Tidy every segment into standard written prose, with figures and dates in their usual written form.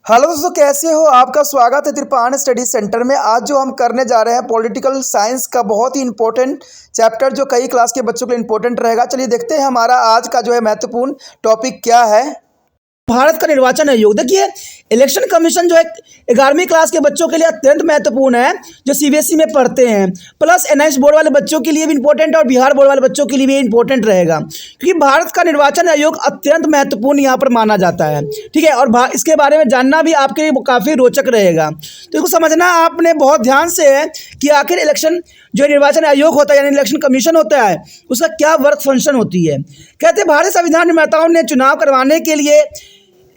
Hello दोस्तों, कैसे हो? आपका स्वागत है त्रिपान स्टडी सेंटर में। आज जो हम करने जा रहे हैं पॉलिटिकल साइंस का बहुत ही इंपॉर्टेंट चैप्टर, जो कई क्लास के बच्चों के लिए इंपॉर्टेंट रहेगा। चलिए देखते हैं हमारा आज का जो है महत्वपूर्ण टॉपिक क्या है। भारत का निर्वाचन आयोग, देखिए इलेक्शन कमीशन जो है 11वीं क्लास के बच्चों के लिए अत्यंत महत्वपूर्ण है, जो सीबीएसई में पढ़ते हैं। प्लस एनआईएस बोर्ड वाले बच्चों के लिए भी इंपॉर्टेंट और बिहार बोर्ड वाले बच्चों के लिए भी इंपॉर्टेंट रहेगा, क्योंकि भारत का निर्वाचन आयोग अत्यंत महत्वपूर्ण यहाँ पर माना जाता है। ठीक है, और इसके बारे में जानना भी आपके लिए काफ़ी रोचक रहेगा। तो इसको समझना आपने बहुत ध्यान से है कि आखिर इलेक्शन जो निर्वाचन आयोग होता है यानी इलेक्शन कमीशन होता है, उसका क्या वर्क फंक्शन होती है। कहते हैं भारतीय संविधान निर्माताओं ने चुनाव करवाने के लिए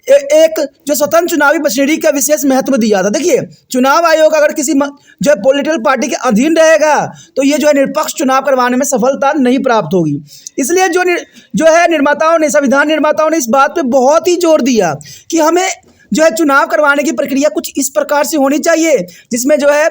एक जो स्वतंत्र चुनावी मशीनरी का विशेष महत्व दिया था। देखिए, चुनाव आयोग अगर किसी जो है पॉलिटिकल पार्टी के अधीन रहेगा तो ये जो है निष्पक्ष चुनाव करवाने में सफलता नहीं प्राप्त होगी। इसलिए जो है निर्माताओं ने, संविधान निर्माताओं ने इस बात पे बहुत ही जोर दिया कि हमें जो है चुनाव करवाने की प्रक्रिया कुछ इस प्रकार से होनी चाहिए जिसमें जो है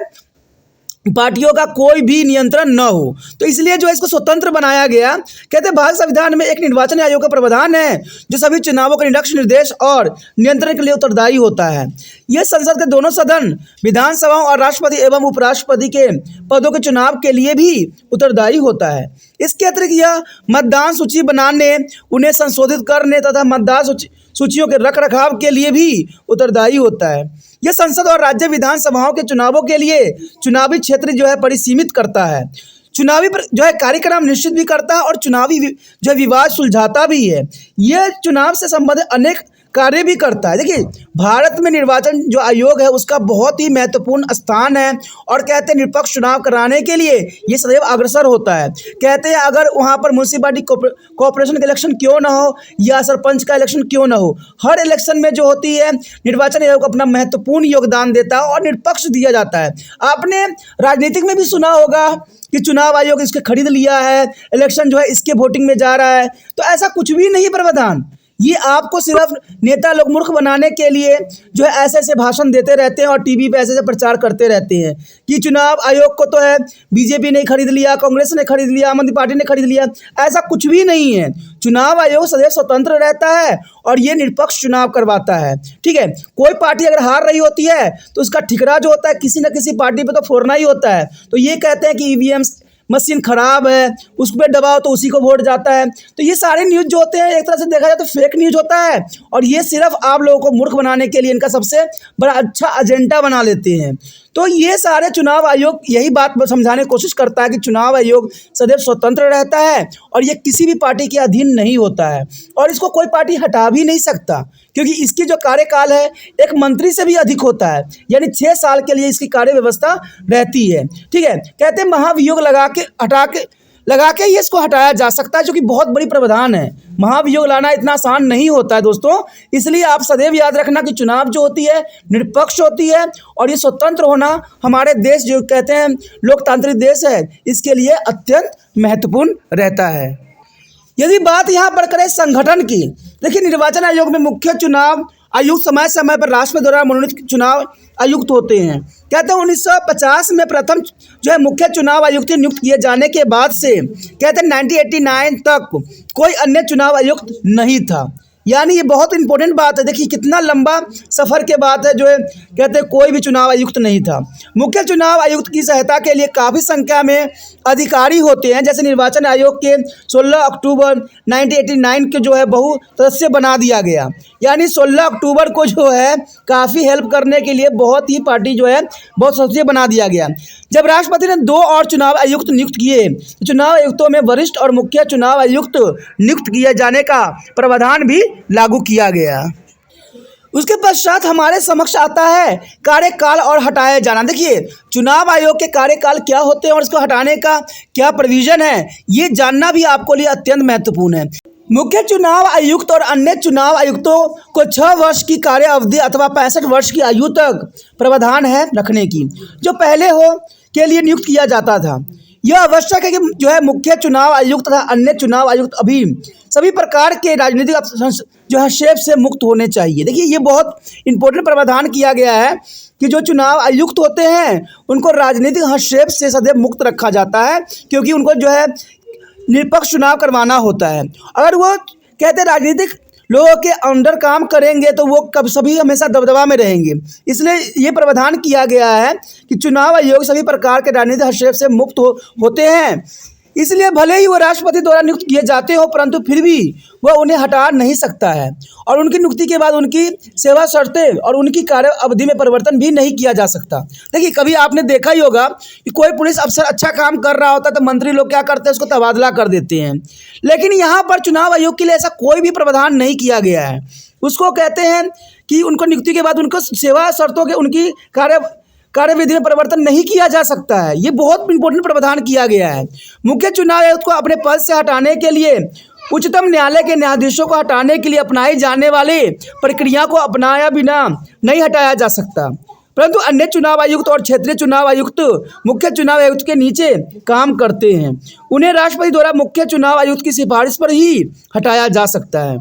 पार्टियों का कोई भी नियंत्रण न हो। तो इसलिए जो इसको स्वतंत्र बनाया गया। कहते हैं भारत संविधान में एक निर्वाचन आयोग का प्रावधान है जो सभी चुनावों के निष्पक्ष निर्देश और नियंत्रण के लिए उत्तरदायी होता है। यह संसद के दोनों सदन, विधानसभाओं और राष्ट्रपति एवं उपराष्ट्रपति के पदों के चुनाव के लिए भी उत्तरदायी होता है। इसके अतिरिक्त यह मतदान सूची बनाने, उन्हें संशोधित करने तथा मतदान सूचियों के रख रखाव के लिए भी उत्तरदायी होता है। यह संसद और राज्य विधानसभाओं के चुनावों के लिए चुनावी क्षेत्र जो है परिसीमित करता है, चुनावी जो है कार्यक्रम निश्चित भी करता है और चुनावी जो है विवाद सुलझाता भी है। यह चुनाव से संबंधित अनेक कार्य भी करता है। देखिए, भारत में निर्वाचन जो आयोग है उसका बहुत ही महत्वपूर्ण स्थान है और कहते हैं निष्पक्ष चुनाव कराने के लिए ये सदैव अग्रसर होता है। कहते हैं अगर वहाँ पर म्यूनसिपालिटी कॉर्पोरेशन का इलेक्शन क्यों ना हो या सरपंच का इलेक्शन क्यों ना हो, हर इलेक्शन में जो होती है निर्वाचन आयोग अपना महत्वपूर्ण योगदान देता है और निष्पक्ष दिया जाता है। आपने राजनीतिक में भी सुना होगा कि चुनाव आयोग इसके खरीद लिया है, इलेक्शन जो है इसके वोटिंग में जा रहा है। तो ऐसा कुछ भी नहीं प्रावधान। ये आपको सिर्फ नेता लोग मूर्ख बनाने के लिए जो है ऐसे ऐसे भाषण देते रहते हैं और टीवी पे ऐसे ऐसे प्रचार करते रहते हैं कि चुनाव आयोग को तो है बीजेपी ने खरीद लिया, कांग्रेस ने खरीद लिया, आम आदमी पार्टी ने खरीद लिया। ऐसा कुछ भी नहीं है। चुनाव आयोग सदैव स्वतंत्र रहता है और ये निष्पक्ष चुनाव करवाता है। ठीक है, कोई पार्टी अगर हार रही होती है तो उसका ठिकरा जो होता है किसी न किसी पार्टी पे तो फोड़ना ही होता है। तो ये कहते हैं कि ईवीएम मशीन खराब है, उस पर दबाओ तो उसी को वोट जाता है। तो ये सारे न्यूज़ जो होते हैं एक तरह से देखा जाए तो फेक न्यूज़ होता है और ये सिर्फ आप लोगों को मूर्ख बनाने के लिए इनका सबसे बड़ा अच्छा एजेंडा बना लेते हैं। तो ये सारे चुनाव आयोग यही बात समझाने की कोशिश करता है कि चुनाव आयोग सदैव स्वतंत्र रहता है और ये किसी भी पार्टी के अधीन नहीं होता है और इसको कोई पार्टी हटा भी नहीं सकता, क्योंकि इसकी जो कार्यकाल है एक मंत्री से भी अधिक होता है, यानी 6 साल के लिए इसकी कार्य व्यवस्था रहती है। ठीक है, कहते हैं महाभियोग लगा के ये इसको हटाया जा सकता है, जो कि बहुत बड़ी प्रावधान है। महाभियोग लाना इतना आसान नहीं होता है दोस्तों। इसलिए आप सदैव याद रखना कि चुनाव जो होती है निष्पक्ष होती है और ये स्वतंत्र होना हमारे देश जो कहते हैं लोकतांत्रिक देश है, इसके लिए अत्यंत महत्वपूर्ण रहता है। यदि बात यहाँ पर करें संगठन की, देखिए निर्वाचन आयोग में मुख्य चुनाव आयुक्त समय समय पर राष्ट्रपति द्वारा मनोनीत चुनाव आयुक्त होते हैं। कहते हैं 1950 में प्रथम जो है मुख्य चुनाव आयुक्त नियुक्त किए जाने के बाद से कहते हैं 1989 तक कोई अन्य चुनाव आयुक्त नहीं था। यानी ये बहुत इंपॉर्टेंट बात है। देखिए कितना लंबा सफ़र के बाद है जो है कहते हैं कोई भी चुनाव आयुक्त नहीं था। मुख्य चुनाव आयुक्त की सहायता के लिए काफ़ी संख्या में अधिकारी होते हैं। जैसे निर्वाचन आयोग के 16 अक्टूबर 1989 के जो है बहु सदस्य बना दिया गया, यानी 16 अक्टूबर को जो है काफ़ी हेल्प करने के लिए बहुत ही पार्टी जो है बहुत सदस्य बना दिया गया। जब राष्ट्रपति ने 2 और चुनाव आयुक्त नियुक्त किए तो चुनाव आयुक्तों में वरिष्ठ और मुख्य चुनाव आयुक्त नियुक्त किए जाने का प्रावधान भी लागू किया गया। उसके पश्चात हमारे समक्ष आता है कार्यकाल और हटाया जाना। देखिए चुनाव आयोग के कार्यकाल क्या होते हैं और इसको हटाने का क्या प्रोविजन है, ये जानना भी आपको लिए अत्यंत महत्वपूर्ण है। मुख्य चुनाव आयुक्त और अन्य चुनाव आयुक्तों को 6 वर्ष की कार्य अवधि अथवा 65 वर्ष की आयु तक प्रावधान है रखने की, जो पहले हो के लिए नियुक्त किया जाता था। यह आवश्यक है कि जो है मुख्य चुनाव आयुक्त तथा अन्य चुनाव आयुक्त अभी सभी प्रकार के राजनीतिक जो हस्तक्षेप से मुक्त होने चाहिए। देखिए ये बहुत इंपॉर्टेंट प्रावधान किया गया है कि जो चुनाव आयुक्त होते हैं उनको राजनीतिक हस्तक्षेप से सदैव मुक्त रखा जाता है, क्योंकि उनको जो है निष्पक्ष चुनाव करवाना होता है। अगर वो कहते हैं राजनीतिक लोगों के अंडर काम करेंगे तो वो कब सभी हमेशा दबदबा में रहेंगे। इसलिए ये प्रावधान किया गया है कि चुनाव आयोग सभी प्रकार के राजनीतिक हस्तक्षेप से मुक्त होते हैं। इसलिए भले ही वो राष्ट्रपति द्वारा नियुक्त किए जाते हो, परंतु फिर भी वह उन्हें हटा नहीं सकता है और उनकी नियुक्ति के बाद उनकी सेवा शर्तें और उनकी कार्य अवधि में परिवर्तन भी नहीं किया जा सकता। देखिए, कभी आपने देखा ही होगा कि कोई पुलिस अफसर अच्छा काम कर रहा होता है तो मंत्री लोग क्या करते हैं, उसको तबादला कर देते हैं। लेकिन यहाँ पर चुनाव आयोग के लिए ऐसा कोई भी प्रावधान नहीं किया गया है। उसको कहते हैं कि उनको नियुक्ति के बाद उनको सेवा शर्तों के उनकी कार्यविधि में परिवर्तन नहीं किया जा सकता है। ये बहुत इंपॉर्टेंट प्रावधान किया गया है। मुख्य चुनाव आयुक्त को अपने पद से हटाने के लिए उच्चतम न्यायालय के न्यायाधीशों को हटाने के लिए अपनाई जाने वाली प्रक्रिया को अपनाया बिना नहीं हटाया जा सकता, परंतु अन्य चुनाव आयुक्त और क्षेत्रीय चुनाव आयुक्त मुख्य चुनाव आयुक्त के नीचे काम करते हैं। उन्हें राष्ट्रपति द्वारा मुख्य चुनाव आयुक्त की सिफारिश पर ही हटाया जा सकता है।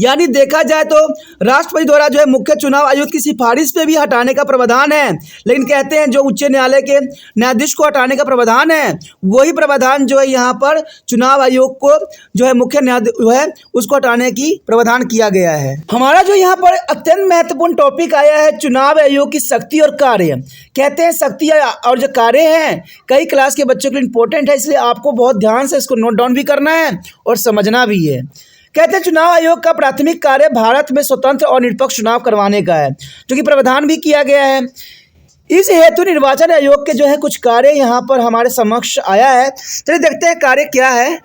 यानी देखा जाए तो राष्ट्रपति द्वारा जो है मुख्य चुनाव आयुक्त की सिफारिश पे भी हटाने का प्रावधान है, लेकिन कहते हैं जो उच्च न्यायालय के न्यायाधीश को हटाने का प्रावधान है, वही प्रावधान जो है यहाँ पर चुनाव आयोग को जो है मुख्य न्यायाधीश है उसको हटाने की प्रावधान किया गया है। हमारा जो यहाँ पर अत्यंत महत्वपूर्ण टॉपिक आया है चुनाव आयोग की शक्ति और कार्य। कहते हैं शक्ति और जो कार्य हैं कई क्लास के बच्चों के लिए इंपॉर्टेंट है, इसलिए आपको बहुत ध्यान से इसको नोट डाउन भी करना है और समझना भी है। कहते हैं चुनाव आयोग का प्राथमिक कार्य भारत में स्वतंत्र और निष्पक्ष चुनाव करवाने का है, जो कि प्रावधान भी किया गया है। इस हेतु निर्वाचन आयोग के जो है कुछ कार्य यहाँ पर हमारे समक्ष आया है। चलिए देखते हैं कार्य क्या है।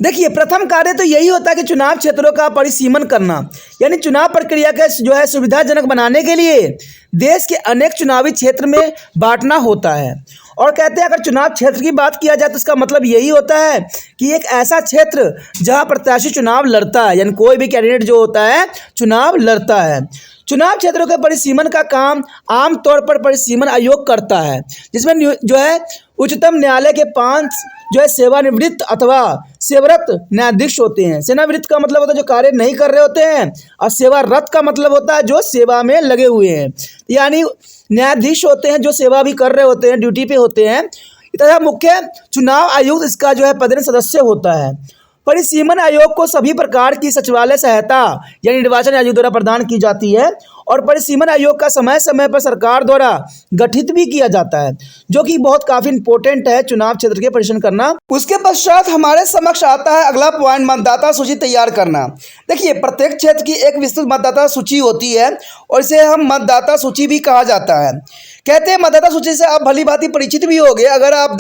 देखिए, प्रथम कार्य तो यही होता है कि चुनाव क्षेत्रों का परिसीमन करना, यानी चुनाव प्रक्रिया का जो है सुविधाजनक बनाने के लिए देश के अनेक चुनावी क्षेत्र में बांटना होता है। और कहते हैं अगर चुनाव क्षेत्र की बात किया जाए तो इसका मतलब यही होता है कि एक ऐसा क्षेत्र जहां प्रत्याशी चुनाव लड़ता है, यानी कोई भी कैंडिडेट जो होता है चुनाव लड़ता है। चुनाव क्षेत्रों के परिसीमन का काम आमतौर पर परिसीमन आयोग करता है, जिसमें जो है उच्चतम न्यायालय के 5 जो है सेवानिवृत्त अथवा सेवारत न्यायाधीश होते हैं। सेवानिवृत्त का मतलब होता है जो कार्य नहीं कर रहे होते हैं, और सेवारत का मतलब होता है जो सेवा में लगे हुए हैं, यानी न्यायाधीश होते हैं जो सेवा भी कर रहे होते हैं, ड्यूटी पे होते हैं। तथा मुख्य चुनाव आयुक्त इसका जो है पदेन सदस्य होता है। परिसीमन आयोग को सभी प्रकार की सचिवालय सहायता यानी निर्वाचन आयोग द्वारा प्रदान की जाती है, और परिसीमन आयोग का समय समय पर सरकार द्वारा गठित भी किया जाता है, जो कि बहुत काफ़ी इंपॉर्टेंट है चुनाव क्षेत्र के परिसीमन करना। उसके पश्चात हमारे समक्ष आता है अगला पॉइंट, मतदाता सूची तैयार करना। देखिए, प्रत्येक क्षेत्र की एक विस्तृत मतदाता सूची होती है और इसे हम मतदाता सूची भी कहा जाता है। कहते हैं मतदाता सूची से आप भली भांति परिचित भी होंगे। अगर आप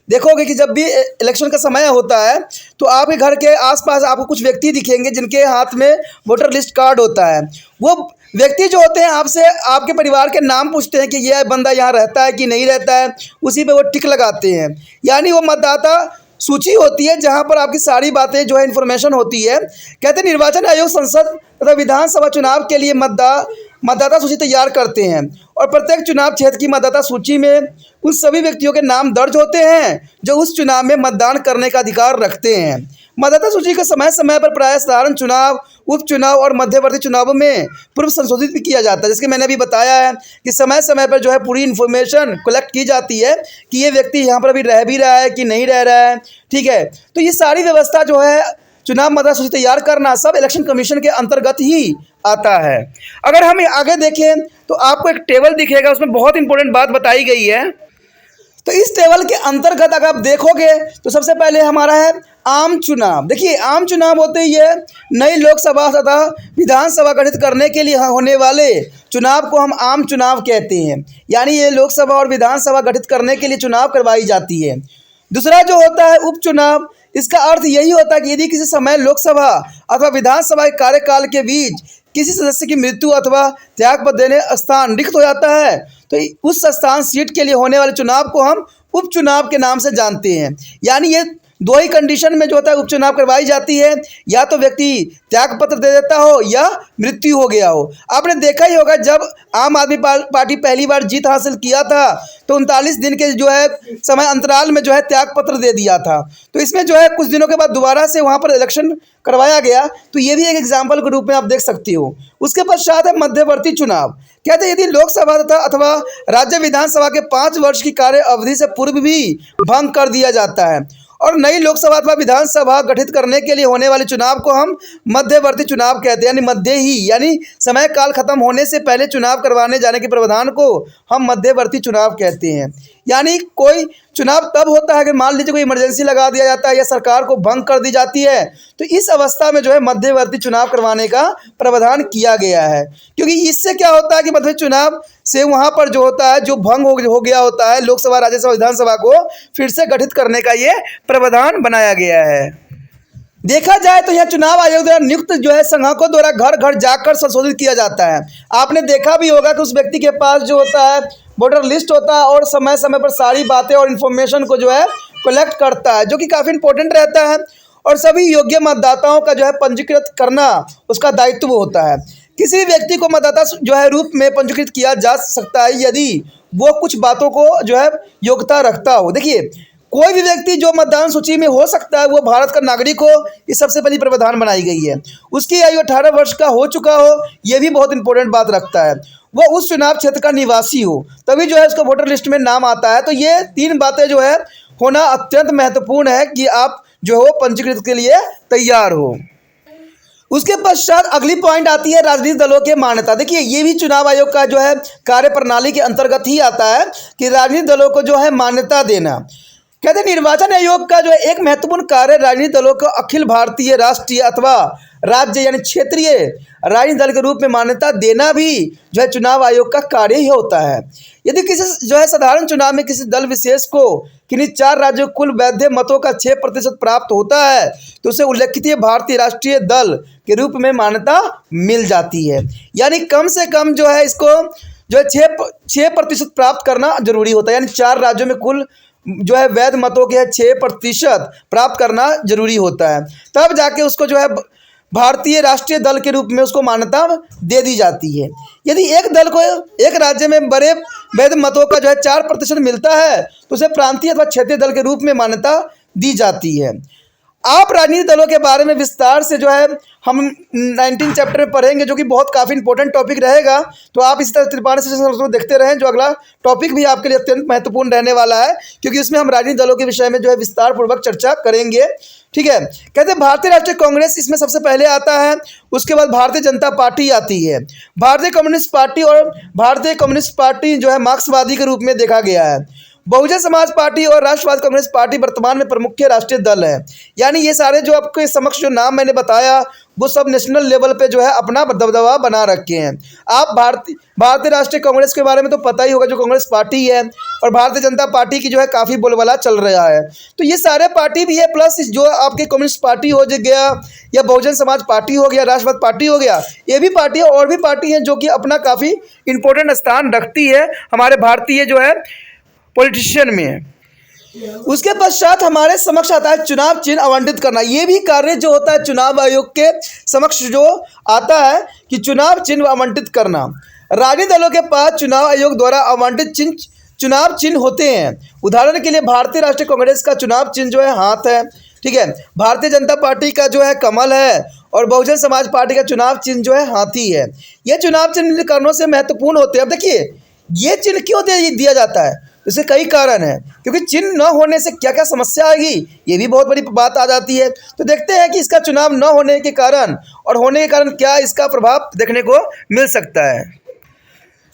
देखोगे कि जब भी इलेक्शन का समय होता है तो आपके घर के आसपास आपको कुछ व्यक्ति दिखेंगे जिनके हाथ में वोटर लिस्ट कार्ड होता है। वो व्यक्ति जो होते हैं आपसे आपके परिवार के नाम पूछते हैं कि यह बंदा यहाँ रहता है कि नहीं रहता है, उसी पे वो टिक लगाते हैं। यानी वो मतदाता सूची होती है जहाँ पर आपकी सारी बातें जो है इन्फॉर्मेशन होती है। कहते हैं निर्वाचन आयोग संसद तथा विधानसभा चुनाव के लिए मतदाता सूची तैयार करते हैं, और प्रत्येक चुनाव क्षेत्र की मतदाता सूची में उन सभी व्यक्तियों के नाम दर्ज होते हैं जो उस चुनाव में मतदान करने का अधिकार रखते हैं। मतदाता सूची को समय समय पर प्रायः साधारण चुनाव, उपचुनाव और मध्यवर्ती चुनावों में पूर्व संशोधित भी किया जाता है। जैसे मैंने अभी बताया है कि समय समय पर जो है पूरी इन्फॉर्मेशन कलेक्ट की जाती है कि ये व्यक्ति यहाँ पर अभी रह भी रहा है कि नहीं रह रहा है। ठीक है, तो ये सारी व्यवस्था जो है चुनाव मतदाता सूची तैयार करना सब इलेक्शन कमीशन के अंतर्गत ही आता है। अगर हम आगे देखें तो आपको एक टेबल दिखेगा, उसमें बहुत इंपॉर्टेंट बात बताई गई है। तो इस टेबल के अंतर्गत अगर आप देखोगे तो सबसे पहले हमारा है आम चुनाव। देखिए, आम चुनाव होते ही है नई लोकसभा तथा विधानसभा गठित करने के लिए होने वाले चुनाव को हम आम चुनाव कहते हैं। यानी ये लोकसभा और विधानसभा गठित करने के लिए चुनाव करवाई जाती है। दूसरा जो होता है उपचुनाव, इसका अर्थ यही होता है कि यदि किसी समय लोकसभा अथवा विधानसभा के कार्यकाल के बीच किसी सदस्य की मृत्यु अथवा त्यागपत्र देने स्थान रिक्त हो जाता है तो उस स्थान सीट के लिए होने वाले चुनाव को हम उपचुनाव के नाम से जानते हैं। यानी ये दो ही कंडीशन में जो होता है उपचुनाव करवाई जाती है, या तो व्यक्ति त्यागपत्र दे देता हो या मृत्यु हो गया हो। आपने देखा ही होगा जब आम आदमी पार्टी पहली बार जीत हासिल किया था तो 39 दिन के जो है समय अंतराल में जो है त्यागपत्र दे दिया था। तो इसमें जो है कुछ दिनों के बाद दोबारा से वहाँ पर इलेक्शन करवाया गया, तो ये भी एक एग्जाम्पल के रूप में आप देख सकते हो। उसके पश्चात है मध्यवर्ती चुनाव। कहते हैं यदि लोकसभा तथा अथवा राज्य विधानसभा के 5 वर्ष की कार्य अवधि से पूर्व भी भंग कर दिया जाता है और नई लोकसभा अथवा विधानसभा गठित करने के लिए होने वाले चुनाव को हम मध्यवर्ती चुनाव कहते हैं, यानी मध्य ही, यानी समय काल खत्म होने से पहले चुनाव करवाने जाने के प्रावधान को हम मध्यवर्ती चुनाव कहते हैं। यानी कोई चुनाव तब होता है अगर मान लीजिए कोई इमरजेंसी लगा दिया जाता है या सरकार को भंग कर दी जाती है, तो इस अवस्था में जो है मध्यवर्ती चुनाव करवाने का प्रावधान किया गया है। क्योंकि इससे क्या होता है कि मध्यवर्ती चुनाव से वहाँ पर जो होता है, जो भंग हो गया होता है लोकसभा, राज्यसभा, विधानसभा को फिर से गठित करने का ये प्रावधान बनाया गया है। देखा जाए तो यह चुनाव आयोग द्वारा नियुक्त जो है संघाकों द्वारा घर घर जाकर संशोधित किया जाता है। आपने देखा भी होगा कि उस व्यक्ति के पास जो होता है वोटर लिस्ट होता है और समय समय पर सारी बातें और इन्फॉर्मेशन को जो है कलेक्ट करता है, जो कि काफ़ी इंपॉर्टेंट रहता है। और सभी योग्य मतदाताओं का जो है पंजीकृत करना उसका दायित्व होता है। किसी भी व्यक्ति को मतदाता जो है रूप में पंजीकृत किया जा सकता है यदि वो कुछ बातों को जो है योग्यता रखता हो। देखिए, कोई भी व्यक्ति जो मतदान सूची में हो सकता है वो भारत का नागरिक हो, ये सबसे पहली प्रावधान बनाई गई है। उसकी आयु 18 वर्ष का हो चुका हो, ये भी बहुत इंपॉर्टेंट बात रखता है। वह उस चुनाव क्षेत्र का निवासी हो, तभी जो है उसका वोटर लिस्ट में नाम आता है। तो ये 3 बातें जो है होना अत्यंत महत्वपूर्ण है कि आप जो है पंजीकृत के लिए तैयार हो। उसके पश्चात अगली पॉइंट आती है राजनीतिक दलों की मान्यता। देखिए, ये भी चुनाव आयोग का जो है कार्यप्रणाली के अंतर्गत ही आता है कि राजनीतिक दलों को जो है मान्यता देना। कहते हैं निर्वाचन आयोग का जो है एक महत्वपूर्ण कार्य राजनीतिक दलों को अखिल भारतीय, राष्ट्रीय अथवा राज्य यानी क्षेत्रीय राजनीतिक दल के रूप में मान्यता देना भी जो है चुनाव आयोग का कार्य ही होता है। यदि किसी जो है साधारण चुनाव में किसी दल विशेष को किन्हीं 4 राज्यों कुल वैध मतों का 6% प्राप्त होता है तो उसे उल्लेखित भारतीय राष्ट्रीय दल के रूप में मान्यता मिल जाती है। यानी कम से कम जो है इसको जो है 6% प्राप्त करना जरूरी होता है, यानी 4 राज्यों में कुल जो है वैध मतों के 6% प्राप्त करना जरूरी होता है, तब जाके उसको जो है भारतीय राष्ट्रीय दल के रूप में उसको मान्यता दे दी जाती है। यदि एक दल को एक राज्य में बड़े वैध मतों का जो है 4% मिलता है तो उसे प्रांतीय अथवा क्षेत्रीय दल के रूप में मान्यता दी जाती है। आप राजनीतिक दलों के बारे में विस्तार से जो है हम 19 चैप्टर में पढ़ेंगे, जो कि बहुत काफ़ी इंपॉर्टेंट टॉपिक रहेगा। तो आप इसी तरह त्रिपाठी सेशन देखते रहें, जो अगला टॉपिक भी आपके लिए अत्यंत महत्वपूर्ण रहने वाला है, क्योंकि इसमें हम राजनीतिक दलों के विषय में जो है विस्तार पूर्वक चर्चा करेंगे। ठीक है, कहते हैं भारतीय राष्ट्रीय कांग्रेस इसमें सबसे पहले आता है, उसके बाद भारतीय जनता पार्टी आती है। भारतीय कम्युनिस्ट पार्टी और भारतीय कम्युनिस्ट पार्टी जो है मार्क्सवादी के रूप में देखा गया है। बहुजन समाज पार्टी और राष्ट्रवादी कांग्रेस पार्टी वर्तमान में प्रमुख राष्ट्रीय दल है। यानी ये सारे जो आपके समक्ष जो नाम मैंने बताया वो सब नेशनल लेवल पे जो है अपना दबदबा बना रखे हैं। आप भारतीय राष्ट्रीय कांग्रेस के बारे में तो पता ही होगा, जो कांग्रेस पार्टी है, और भारतीय जनता पार्टी की जो है काफ़ी बोलबाला चल रहा है। तो ये सारे पार्टी भी है, प्लस जो आपके कम्युनिस्ट पार्टी हो गया या बहुजन समाज पार्टी हो गया, राष्ट्रवाद पार्टी हो गया, ये भी पार्टी है और भी पार्टी हैं जो कि अपना काफ़ी इंपॉर्टेंट स्थान रखती है हमारे भारतीय जो है पॉलिटिशियन में। उसके पश्चात हमारे समक्ष आता है चुनाव चिन्ह आवंटित करना। ये भी कार्य जो होता है चुनाव आयोग के समक्ष जो आता है कि चुनाव चिन्ह आवंटित करना। राजनीतिक दलों के पास चुनाव आयोग द्वारा आवंटित चुनाव चिन्ह होते हैं। उदाहरण के लिए भारतीय राष्ट्रीय कांग्रेस का चुनाव चिन्ह जो है हाथ है, ठीक है, भारतीय जनता पार्टी का जो है कमल है, और बहुजन समाज पार्टी का चुनाव चिन्ह जो है हाथी है। ये चुनाव चिन्ह कारणों से महत्वपूर्ण होते हैं। अब देखिए, ये चिन्ह क्यों दिया जाता है, इसके कई कारण हैं, क्योंकि चिन्ह न होने से क्या क्या समस्या आएगी ये भी बहुत बड़ी बात आ जाती है। तो देखते हैं कि इसका चुनाव न होने के कारण और होने के कारण क्या इसका प्रभाव देखने को मिल सकता है।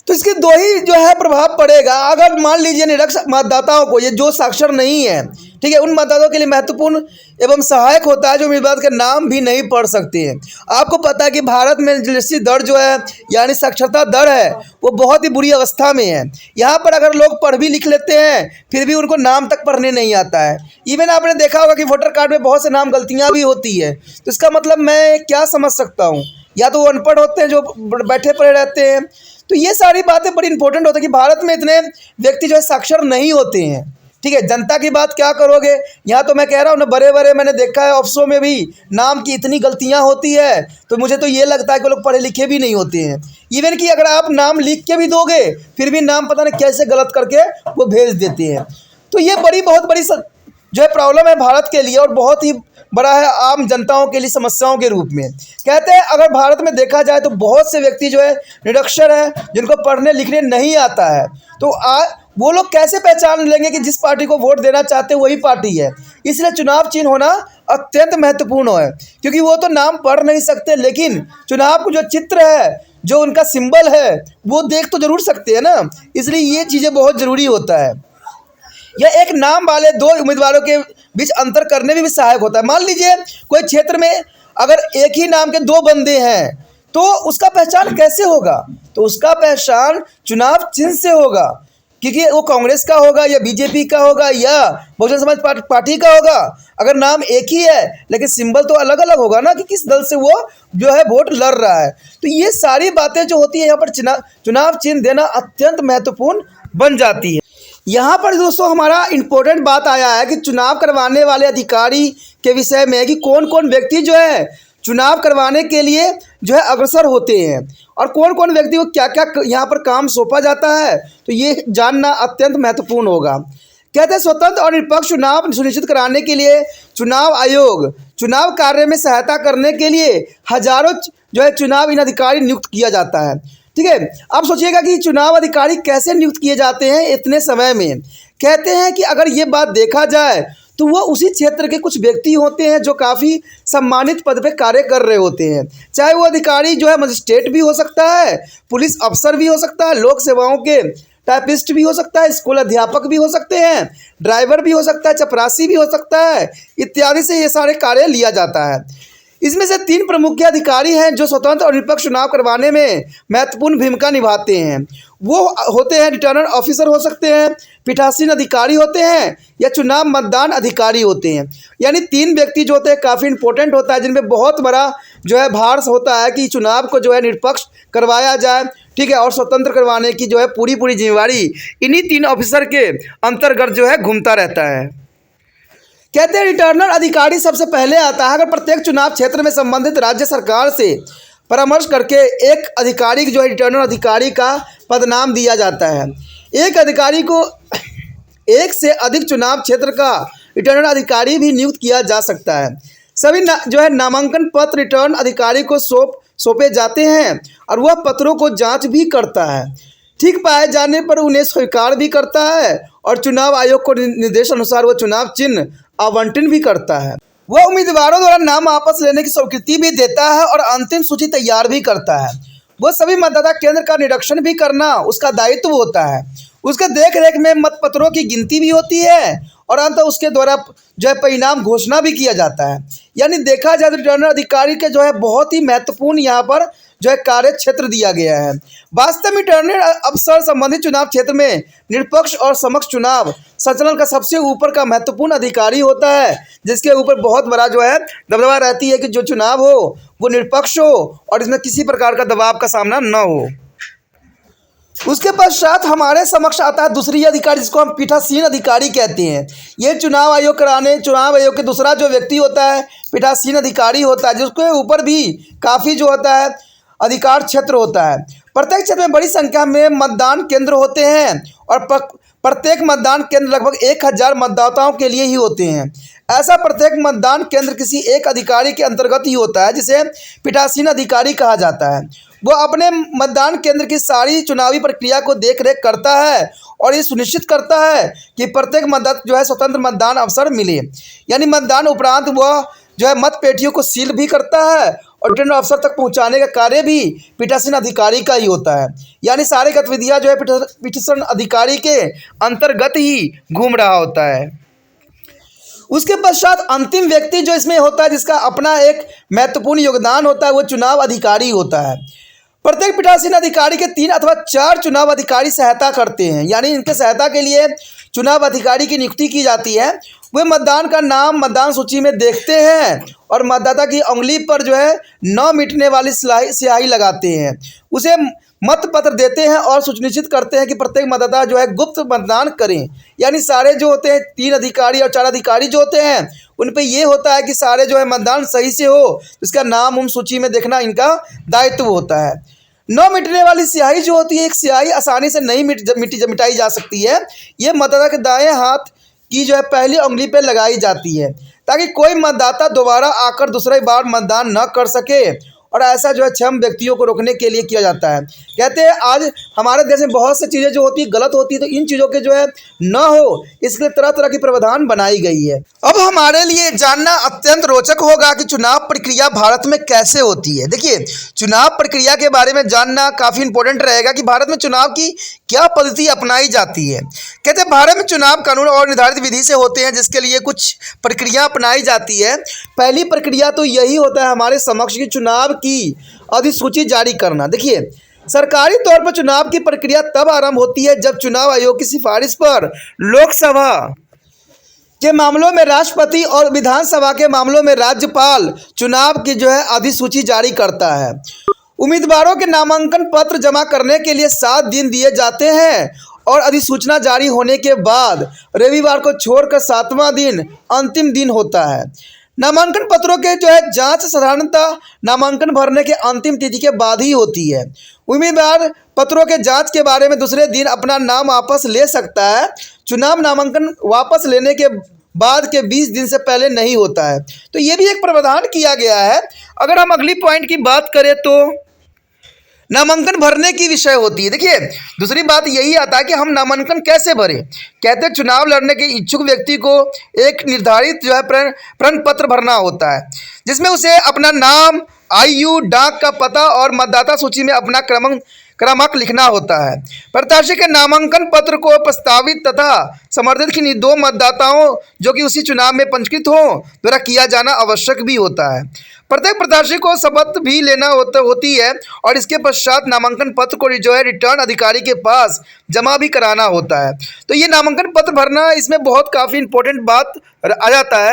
तो इसके 2 ही जो है प्रभाव पड़ेगा। अगर मान लीजिए निरक्षर मतदाताओं को, ये जो साक्षर नहीं है, ठीक है, उन मतदाताओं के लिए महत्वपूर्ण एवं सहायक होता है जो उम्मीदवार के नाम भी नहीं पढ़ सकते हैं। आपको पता है कि भारत में लिटरेसी दर जो है यानी साक्षरता दर है वो बहुत ही बुरी अवस्था में है। यहाँ पर अगर लोग पढ़ भी लिख लेते हैं फिर भी उनको नाम तक पढ़ने नहीं आता है। इवन आपने देखा होगा कि वोटर कार्ड में बहुत से नाम गलतियाँ भी होती है। तो इसका मतलब मैं क्या समझ सकता हूँ, या तो वो अनपढ़ होते हैं जो बैठे पड़े रहते हैं। तो ये सारी बातें बड़ी इंपॉर्टेंट होती है कि भारत में इतने व्यक्ति जो है साक्षर नहीं होते हैं। ठीक है, जनता की बात क्या करोगे, यहाँ तो मैं कह रहा हूँ ना, बड़े बड़े मैंने देखा है ऑफिसों में भी नाम की इतनी गलतियाँ होती है, तो मुझे तो ये लगता है कि लोग पढ़े लिखे भी नहीं होते हैं। इवन कि अगर आप नाम लिख के भी दोगे फिर भी नाम पता नहीं कैसे गलत करके वो भेज देते हैं। तो ये बहुत बड़ी जो है प्रॉब्लम है भारत के लिए, और बहुत ही बड़ा है आम जनताओं के लिए समस्याओं के रूप में। कहते हैं अगर भारत में देखा जाए तो बहुत से व्यक्ति जो है निरक्षर हैं, जिनको पढ़ने लिखने नहीं आता है, तो वो लोग कैसे पहचान लेंगे कि जिस पार्टी को वोट देना चाहते हैं वही पार्टी है। इसलिए चुनाव चिन्ह होना अत्यंत महत्वपूर्ण है, क्योंकि वो तो नाम पढ़ नहीं सकते, लेकिन चुनाव को जो चित्र है, जो उनका सिंबल है, वो देख तो जरूर सकते हैं ना। इसलिए ये चीज़ें बहुत ज़रूरी होता है। यह एक नाम वाले दो उम्मीदवारों के बीच अंतर करने में भी सहायक होता है। मान लीजिए कोई क्षेत्र में अगर एक ही नाम के दो बंदे हैं, तो उसका पहचान कैसे होगा? तो उसका पहचान चुनाव चिन्ह से होगा, क्योंकि वो कांग्रेस का होगा या बीजेपी का होगा या बहुजन समाज पार्टी का होगा। अगर नाम एक ही है लेकिन सिंबल तो अलग अलग होगा ना, कि किस दल से वो जो है वोट लड़ रहा है। तो ये सारी बातें जो होती है यहाँ पर चुनाव चिन्ह देना अत्यंत महत्वपूर्ण बन जाती है। यहाँ पर दोस्तों हमारा इम्पोर्टेंट बात आया है कि चुनाव करवाने वाले अधिकारी के विषय में, कि कौन कौन व्यक्ति जो है चुनाव करवाने के लिए जो है अग्रसर होते हैं और कौन कौन व्यक्ति को क्या क्या यहाँ पर काम सौंपा जाता है। तो ये जानना अत्यंत महत्वपूर्ण होगा। कहते हैं स्वतंत्र और निष्पक्ष चुनाव सुनिश्चित कराने के लिए चुनाव आयोग चुनाव कार्य में सहायता करने के लिए हजारों जो है चुनाव इन अधिकारी नियुक्त किया जाता है। ठीक है, अब सोचिएगा कि चुनाव अधिकारी कैसे नियुक्त किए जाते हैं इतने समय में। कहते हैं कि अगर ये बात देखा जाए तो वो उसी क्षेत्र के कुछ व्यक्ति होते हैं जो काफ़ी सम्मानित पद पे कार्य कर रहे होते हैं। चाहे वो अधिकारी जो है मजिस्ट्रेट भी हो सकता है, पुलिस अफसर भी हो सकता है, लोक सेवाओं के टाइपिस्ट भी हो सकता है, स्कूल अध्यापक भी हो सकते हैं, ड्राइवर भी हो सकता है, चपरासी भी हो सकता है, इत्यादि से ये सारे कार्य लिया जाता है। इसमें से 3 प्रमुख अधिकारी हैं जो स्वतंत्र और निष्पक्ष चुनाव करवाने में महत्वपूर्ण भूमिका निभाते हैं। वो होते हैं रिटर्निंग ऑफिसर हो सकते हैं, पीठासीन अधिकारी होते हैं या चुनाव मतदान अधिकारी होते हैं। यानी 3 व्यक्ति जो होते हैं काफ़ी इंपॉर्टेंट होता है, जिनमें बहुत बड़ा जो है भार होता है कि चुनाव को जो है निष्पक्ष करवाया जाए। ठीक है, और स्वतंत्र करवाने की जो है पूरी जिम्मेवारी इन्हीं 3 ऑफिसर के अंतर्गत जो है घूमता रहता है। कहते हैं रिटर्नर अधिकारी सबसे पहले आता है। अगर प्रत्येक चुनाव क्षेत्र में संबंधित राज्य सरकार से परामर्श करके एक अधिकारी जो है रिटर्नर अधिकारी का पदनाम दिया जाता है। एक अधिकारी को एक से अधिक चुनाव क्षेत्र का रिटर्नर अधिकारी भी नियुक्त किया जा सकता है। सभी जो है नामांकन पत्र रिटर्न अधिकारी को सौंपे जाते हैं और वह पत्रों को जांच भी करता है। ठीक पाए जाने पर उन्हें स्वीकार भी करता है और चुनाव आयोग को निर्देश अनुसार वह चुनाव चिन्ह आवंटन भी करता है। वह उम्मीदवारों द्वारा नाम वापस लेने की स्वीकृति भी देता है और अंतिम सूची तैयार भी करता है। वह सभी मतदाता केंद्र का निरीक्षण भी करना उसका दायित्व होता है। उसके देख रेख में मतपत्रों की गिनती भी होती है और अंत उसके द्वारा जो है परिणाम घोषणा भी किया जाता है। यानी देखा जाए तो रिटर्नर अधिकारी के जो है बहुत ही महत्वपूर्ण यहाँ पर जो है कार्य क्षेत्र दिया गया है। वास्तव में रिटर्निंग अफसर संबंधित चुनाव क्षेत्र में निष्पक्ष और समक्ष चुनाव संचालन का सबसे ऊपर का महत्वपूर्ण अधिकारी होता है, जिसके ऊपर बहुत बड़ा जो है दबदबा रहती है कि जो चुनाव हो वो निष्पक्ष हो और इसमें किसी प्रकार का दबाव का सामना न हो। उसके पश्चात हमारे समक्ष आता है दूसरी अधिकारी, जिसको हम पीठासीन अधिकारी कहते हैं। ये चुनाव आयोग के दूसरा जो व्यक्ति होता है पीठासीन अधिकारी होता है, जिसके ऊपर भी काफ़ी जो होता है अधिकार क्षेत्र होता है। प्रत्येक क्षेत्र में बड़ी संख्या में मतदान केंद्र होते हैं और प्रत्येक मतदान केंद्र लगभग 1000 मतदाताओं के लिए ही होते हैं। ऐसा प्रत्येक मतदान केंद्र किसी एक अधिकारी के अंतर्गत ही होता है, जिसे पीठासीन अधिकारी कहा जाता है। वो अपने मतदान केंद्र की सारी चुनावी प्रक्रिया को देख रेख करता है और ये सुनिश्चित करता है कि प्रत्येक मतदाता जो है स्वतंत्र मतदान अवसर मिले। यानी मतदान उपरांत वह जो है मत पेटियों को सील भी करता है और रिटर्निंग अफसर तक पहुंचाने का कार्य भी पीठासीन अधिकारी का ही होता है। यानी सारी गतिविधियां जो है पीठासीन अधिकारी के अंतर्गत ही घूम रहा होता है। उसके पश्चात अंतिम व्यक्ति जो इसमें होता है, जिसका अपना एक महत्वपूर्ण योगदान होता है, वो चुनाव अधिकारी होता है। प्रत्येक पीठासीन अधिकारी के 3 अथवा 4 चुनाव अधिकारी सहायता करते हैं। यानी इनके सहायता के लिए चुनाव अधिकारी की नियुक्ति की जाती है। वे मतदान का नाम मतदान सूची में देखते हैं और मतदाता की उंगली पर जो है न मिटने वाली स्याही लगाते हैं, उसे मत पत्र देते हैं और सुनिश्चित करते हैं कि प्रत्येक मतदाता जो है गुप्त मतदान करें। यानी सारे जो होते हैं 3 अधिकारी और 4 अधिकारी जो होते हैं उन पे ये होता है कि सारे जो है मतदान सही से हो, इसका नाम सूची में देखना इनका दायित्व होता है। न मिटने वाली स्याही जो होती है, एक स्याही आसानी से नहीं मिटाई जा सकती है। ये मतदाता के दाएं हाथ की जो है पहली उंगली पे लगाई जाती है, ताकि कोई मतदाता दोबारा आकर दूसरी बार मतदान न कर सके और ऐसा जो है क्षम व्यक्तियों को रोकने के लिए किया जाता है। कहते हैं आज हमारे देश में बहुत सी चीज़ें जो होती है गलत होती है, तो इन चीज़ों के जो है न हो इसके लिए तरह तरह की प्रावधान बनाई गई है। अब हमारे लिए जानना अत्यंत रोचक होगा कि चुनाव प्रक्रिया भारत में कैसे होती है। देखिए, चुनाव प्रक्रिया के बारे में जानना काफ़ी इंपॉर्टेंट रहेगा कि भारत में चुनाव की क्या पद्धति अपनाई जाती है। कहते हैं भारत में चुनाव कानून और निर्धारित विधि से होते हैं, जिसके लिए कुछ प्रक्रिया अपनाई जाती है। पहली प्रक्रिया तो यही होता है हमारे समक्ष की चुनाव की अधिसूची जारी करना। देखिए, सरकारी तौर पर चुनाव की प्रक्रिया तब आरंभ होती है जब चुनाव आयोग की सिफारिश पर लोकसभा के मामलों में राष्ट्रपति और विधानसभा के मामलों में राज्यपाल चुनाव की जो है अधिसूची जारी करता है। उम्मीदवारों के नामांकन पत्र जमा करने के लिए 7 दिन दिए जाते हैं और अधिसूचना जारी होने के बाद रविवार को छोड़कर 7वां दिन अंतिम दिन होता है। नामांकन पत्रों के जो है जांच साधारणतः नामांकन भरने के अंतिम तिथि के बाद ही होती है। उम्मीदवार पत्रों के जांच के बारे में दूसरे दिन अपना नाम वापस ले सकता है। चुनाव नामांकन वापस लेने के बाद के 20 दिन से पहले नहीं होता है। तो ये भी एक प्रावधान किया गया है। अगर हम अगली पॉइंट की बात करें तो नामांकन भरने की विषय होती है। देखिए, दूसरी बात यही आता है कि हम नामांकन कैसे भरें। कहते हैं चुनाव लड़ने के इच्छुक व्यक्ति को एक निर्धारित जो है प्रण पत्र भरना होता है, जिसमें उसे अपना नाम, आयु, डाक का पता और मतदाता सूची में अपना क्रमांक लिखना होता है। प्रत्याशी के नामांकन पत्र को प्रस्तावित तथा समर्थित किन्हीं 2 मतदाताओं जो कि उसी चुनाव में पंजीकृत हों द्वारा किया जाना आवश्यक भी होता है। प्रत्येक प्रत्याशी को शपथ भी लेना होती है और इसके पश्चात नामांकन पत्र को जो है रिटर्न अधिकारी के पास जमा भी कराना होता है। तो ये नामांकन पत्र भरना, इसमें बहुत काफ़ी इंपॉर्टेंट बात आ जाता है।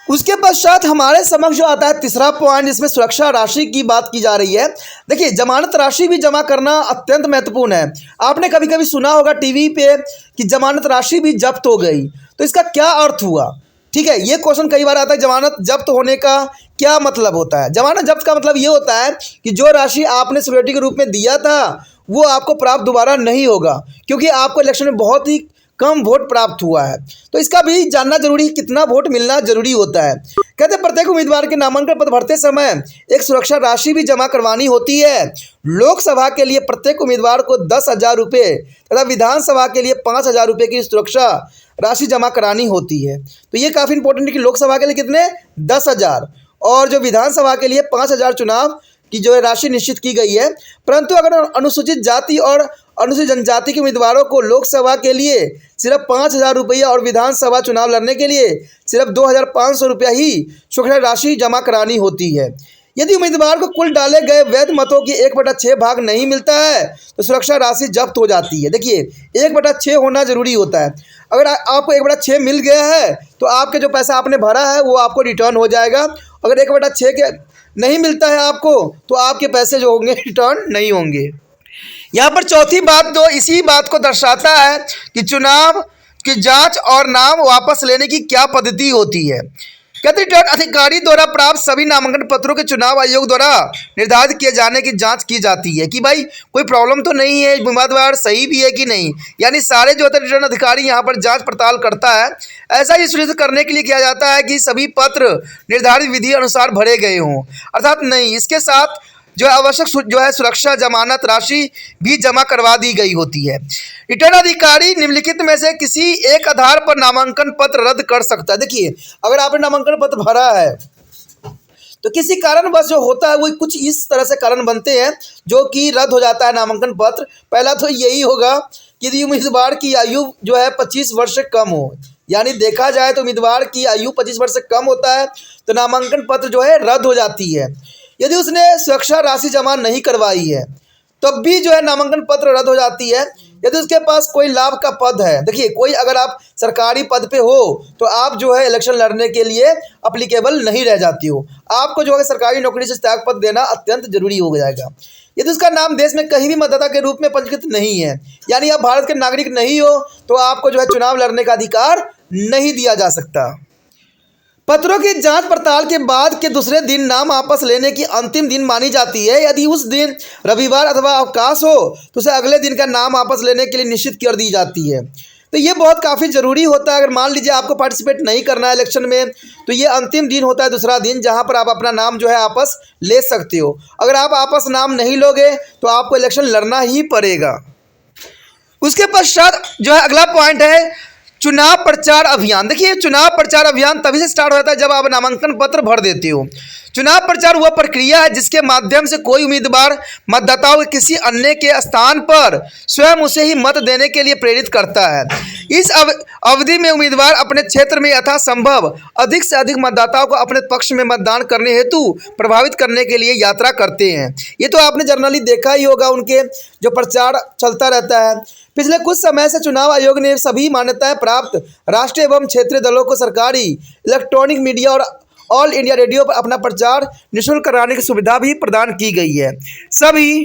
उसके पश्चात हमारे समक्ष जो आता है तीसरा पॉइंट, जिसमें सुरक्षा राशि की बात की जा रही है। देखिए, जमानत राशि भी जमा करना अत्यंत महत्वपूर्ण है। आपने कभी कभी सुना होगा टीवी पे कि जमानत राशि भी जब्त हो गई, तो इसका क्या अर्थ हुआ। ठीक है, ये क्वेश्चन कई बार आता है, जमानत जब्त होने का क्या मतलब होता है। जमानत जब्त का मतलब ये होता है कि जो राशि आपने सिक्योरिटी के रूप में दिया था वो आपको प्राप्त दोबारा नहीं होगा, क्योंकि आपको इलेक्शन में बहुत ही कम वोट प्राप्त हुआ है। तो इसका भी जानना जरूरी, कितना वोट मिलना जरूरी होता है। कहते हैं प्रत्येक उम्मीदवार के नामांकन पत्र भरते समय एक सुरक्षा राशि भी जमा करवानी होती है। लोकसभा के लिए प्रत्येक उम्मीदवार को 10,000 रुपये तथा विधानसभा के लिए 5,000 रुपये की सुरक्षा राशि जमा करानी होती है। तो ये काफ़ी इंपॉर्टेंट है कि लोकसभा के लिए कितने 10,000 और जो विधानसभा के लिए 5,000 चुनाव की जो है राशि निश्चित की गई है। परंतु अगर अनुसूचित जाति और अनुसूचित जनजाति के उम्मीदवारों को लोकसभा के लिए सिर्फ 5,000 रुपया और विधानसभा चुनाव लड़ने के लिए सिर्फ 2,500 रुपया ही सुरक्षा राशि जमा करानी होती है। यदि उम्मीदवार को कुल डाले गए वैध मतों की 1/6 भाग नहीं मिलता है तो सुरक्षा राशि जब्त हो जाती है। देखिए, 1/6 होना जरूरी होता है। अगर आपको 1/6 मिल गया है तो आपके जो पैसा आपने भरा है वो आपको रिटर्न हो जाएगा। अगर 1/6 के नहीं मिलता है आपको तो आपके पैसे जो होंगे रिटर्न नहीं होंगे। यहाँ पर चौथी बात तो इसी बात को दर्शाता है कि चुनाव की जांच और नाम वापस लेने की क्या पद्धति होती है। कहते रिटर्न अधिकारी द्वारा प्राप्त सभी नामांकन पत्रों के चुनाव आयोग द्वारा निर्धारित किए जाने की जांच की जाती है कि भाई कोई प्रॉब्लम तो नहीं है, उम्मीदवार सही भी है कि नहीं। यानी सारे जो होते हैं रिटर्न अधिकारी यहाँ पर जांच पड़ताल करता है। ऐसा ही सुनिश्चित करने के लिए किया जाता है कि सभी पत्र निर्धारित विधि अनुसार भरे गए हों, अर्थात नहीं। इसके साथ जो आवश्यक जो है सुरक्षा जमानत राशि भी जमा करवा दी गई होती है। रिटर्न अधिकारी निम्नलिखित में से किसी एक आधार पर नामांकन पत्र रद्द कर सकता है। देखिए, अगर आपने नामांकन पत्र भरा है तो किसी कारणवश जो होता है वो कुछ इस तरह से कारण बनते हैं जो कि रद्द हो जाता है नामांकन पत्र। पहला तो यही होगा कि यदि उम्मीदवार की आयु जो है 25 वर्ष से कम हो, यानी देखा जाए तो उम्मीदवार की आयु 25 वर्ष से कम होता है तो नामांकन पत्र जो है रद्द हो जाती है। यदि उसने सुरक्षा राशि जमा नहीं करवाई है तब भी जो है नामांकन पत्र रद्द हो जाती है। यदि उसके पास कोई लाभ का पद है, देखिए कोई अगर आप सरकारी पद पे हो तो आप जो है इलेक्शन लड़ने के लिए अप्लीकेबल नहीं रह जाती हो, आपको जो है सरकारी नौकरी से त्याग पत्र देना अत्यंत जरूरी हो जाएगा। यदि उसका नाम देश में कहीं भी मतदाता के रूप में पंजीकृत नहीं है, यानी आप भारत के नागरिक नहीं हो, तो आपको जो है चुनाव लड़ने का अधिकार नहीं दिया जा सकता। पत्रों की जांच पड़ताल के बाद के दूसरे दिन नाम वापस लेने की अंतिम दिन मानी जाती है। यदि उस दिन रविवार अथवा अवकाश हो तो उसे अगले दिन का नाम वापस लेने के लिए निश्चित कर दी जाती है। तो ये बहुत काफ़ी ज़रूरी होता है। अगर मान लीजिए आपको पार्टिसिपेट नहीं करना है इलेक्शन में, तो ये अंतिम दिन होता है, दूसरा दिन, जहाँ पर आप अपना नाम जो है आपस ले सकते हो। अगर आप आपस नाम नहीं लोगे तो आपको इलेक्शन लड़ना ही पड़ेगा। उसके पश्चात जो है अगला पॉइंट है चुनाव प्रचार अभियान। देखिए, चुनाव प्रचार अभियान तभी से स्टार्ट होता है जब आप नामांकन पत्र भर देते हो। चुनाव प्रचार वह प्रक्रिया है जिसके माध्यम से कोई उम्मीदवार मतदाताओं को किसी अन्य के स्थान पर स्वयं उसे ही मत देने के लिए प्रेरित करता है। इस अवधि में उम्मीदवार अपने क्षेत्र में यथासंभव अधिक से अधिक मतदाताओं को अपने पक्ष में मतदान करने हेतु प्रभावित करने के लिए यात्रा करते हैं। ये तो आपने जनरली देखा ही होगा, उनके जो प्रचार चलता रहता है। पिछले कुछ समय से चुनाव आयोग ने सभी मान्यताएं प्राप्त राष्ट्रीय एवं क्षेत्रीय दलों को सरकारी इलेक्ट्रॉनिक मीडिया और ऑल इंडिया रेडियो पर अपना प्रचार निःशुल्क कराने की सुविधा भी प्रदान की गई है। सभी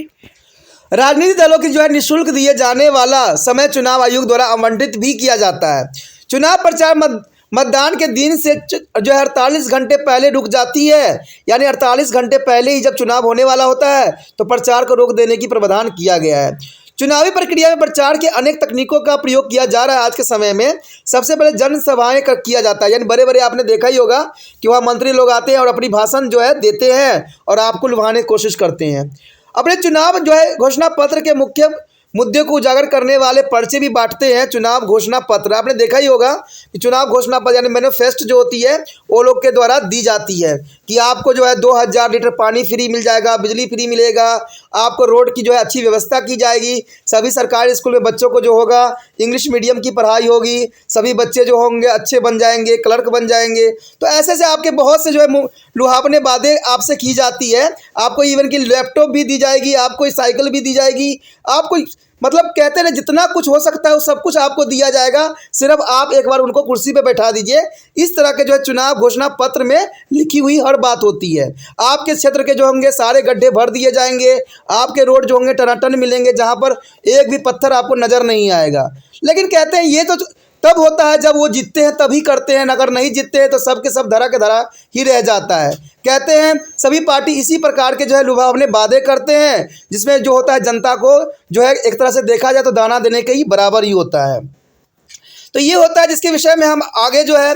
राजनीतिक दलों की जो है निःशुल्क दिए जाने वाला समय चुनाव आयोग द्वारा आवंटित भी किया जाता है। चुनाव प्रचार मतदान के दिन से जो है 48 घंटे पहले रुक जाती है, यानी 48 घंटे पहले ही जब चुनाव होने वाला होता है तो प्रचार को रोक देने की प्रावधान किया गया है। चुनावी प्रक्रिया में प्रचार के अनेक तकनीकों का प्रयोग किया जा रहा है। आज के समय में सबसे पहले जनसभाएं किया जाता है, यानी बड़े बड़े आपने देखा ही होगा कि वहाँ मंत्री लोग आते हैं और अपनी भाषण जो है देते हैं और आपको लुभाने की कोशिश करते हैं। अपने चुनाव जो है घोषणा पत्र के मुख्य मुद्दे को उजागर करने वाले पर्चे भी बांटते हैं चुनाव घोषणा पत्र। आपने देखा ही होगा कि चुनाव घोषणा पत्र यानी मैनिफेस्टो जो होती है वो लोग के द्वारा दी जाती है कि आपको जो है 2000 लीटर पानी फ्री मिल जाएगा, बिजली फ्री मिलेगा, आपको रोड की जो है अच्छी व्यवस्था की जाएगी, सभी सरकारी स्कूल में बच्चों को जो होगा इंग्लिश मीडियम की पढ़ाई होगी, सभी बच्चे जो होंगे अच्छे बन जाएंगे, क्लर्क बन जाएंगे। तो ऐसे से आपके बहुत से जो है लुभावने बातें आपसे की जाती है। आपको इवन की लैपटॉप भी दी जाएगी, आपको साइकिल भी दी जाएगी, आपको मतलब कहते हैं जितना कुछ हो सकता है वो सब कुछ आपको दिया जाएगा, सिर्फ आप एक बार उनको कुर्सी पे बैठा दीजिए। इस तरह के जो है चुनाव घोषणा पत्र में लिखी हुई हर बात होती है। आपके क्षेत्र के जो होंगे सारे गड्ढे भर दिए जाएंगे, आपके रोड जो होंगे टनाटन मिलेंगे जहाँ पर एक भी पत्थर आपको नज़र नहीं आएगा। लेकिन कहते हैं ये तो तब होता है जब वो जीतते हैं तभी करते हैं, अगर नहीं जीतते हैं तो सब के सब धरा के धरा ही रह जाता है। कहते हैं सभी पार्टी इसी प्रकार के जो है लुभावने वादे करते हैं जिसमें जो होता है जनता को जो है एक तरह से देखा जाए तो दाना देने के ही बराबर ही होता है। तो ये होता है जिसके विषय में हम आगे जो है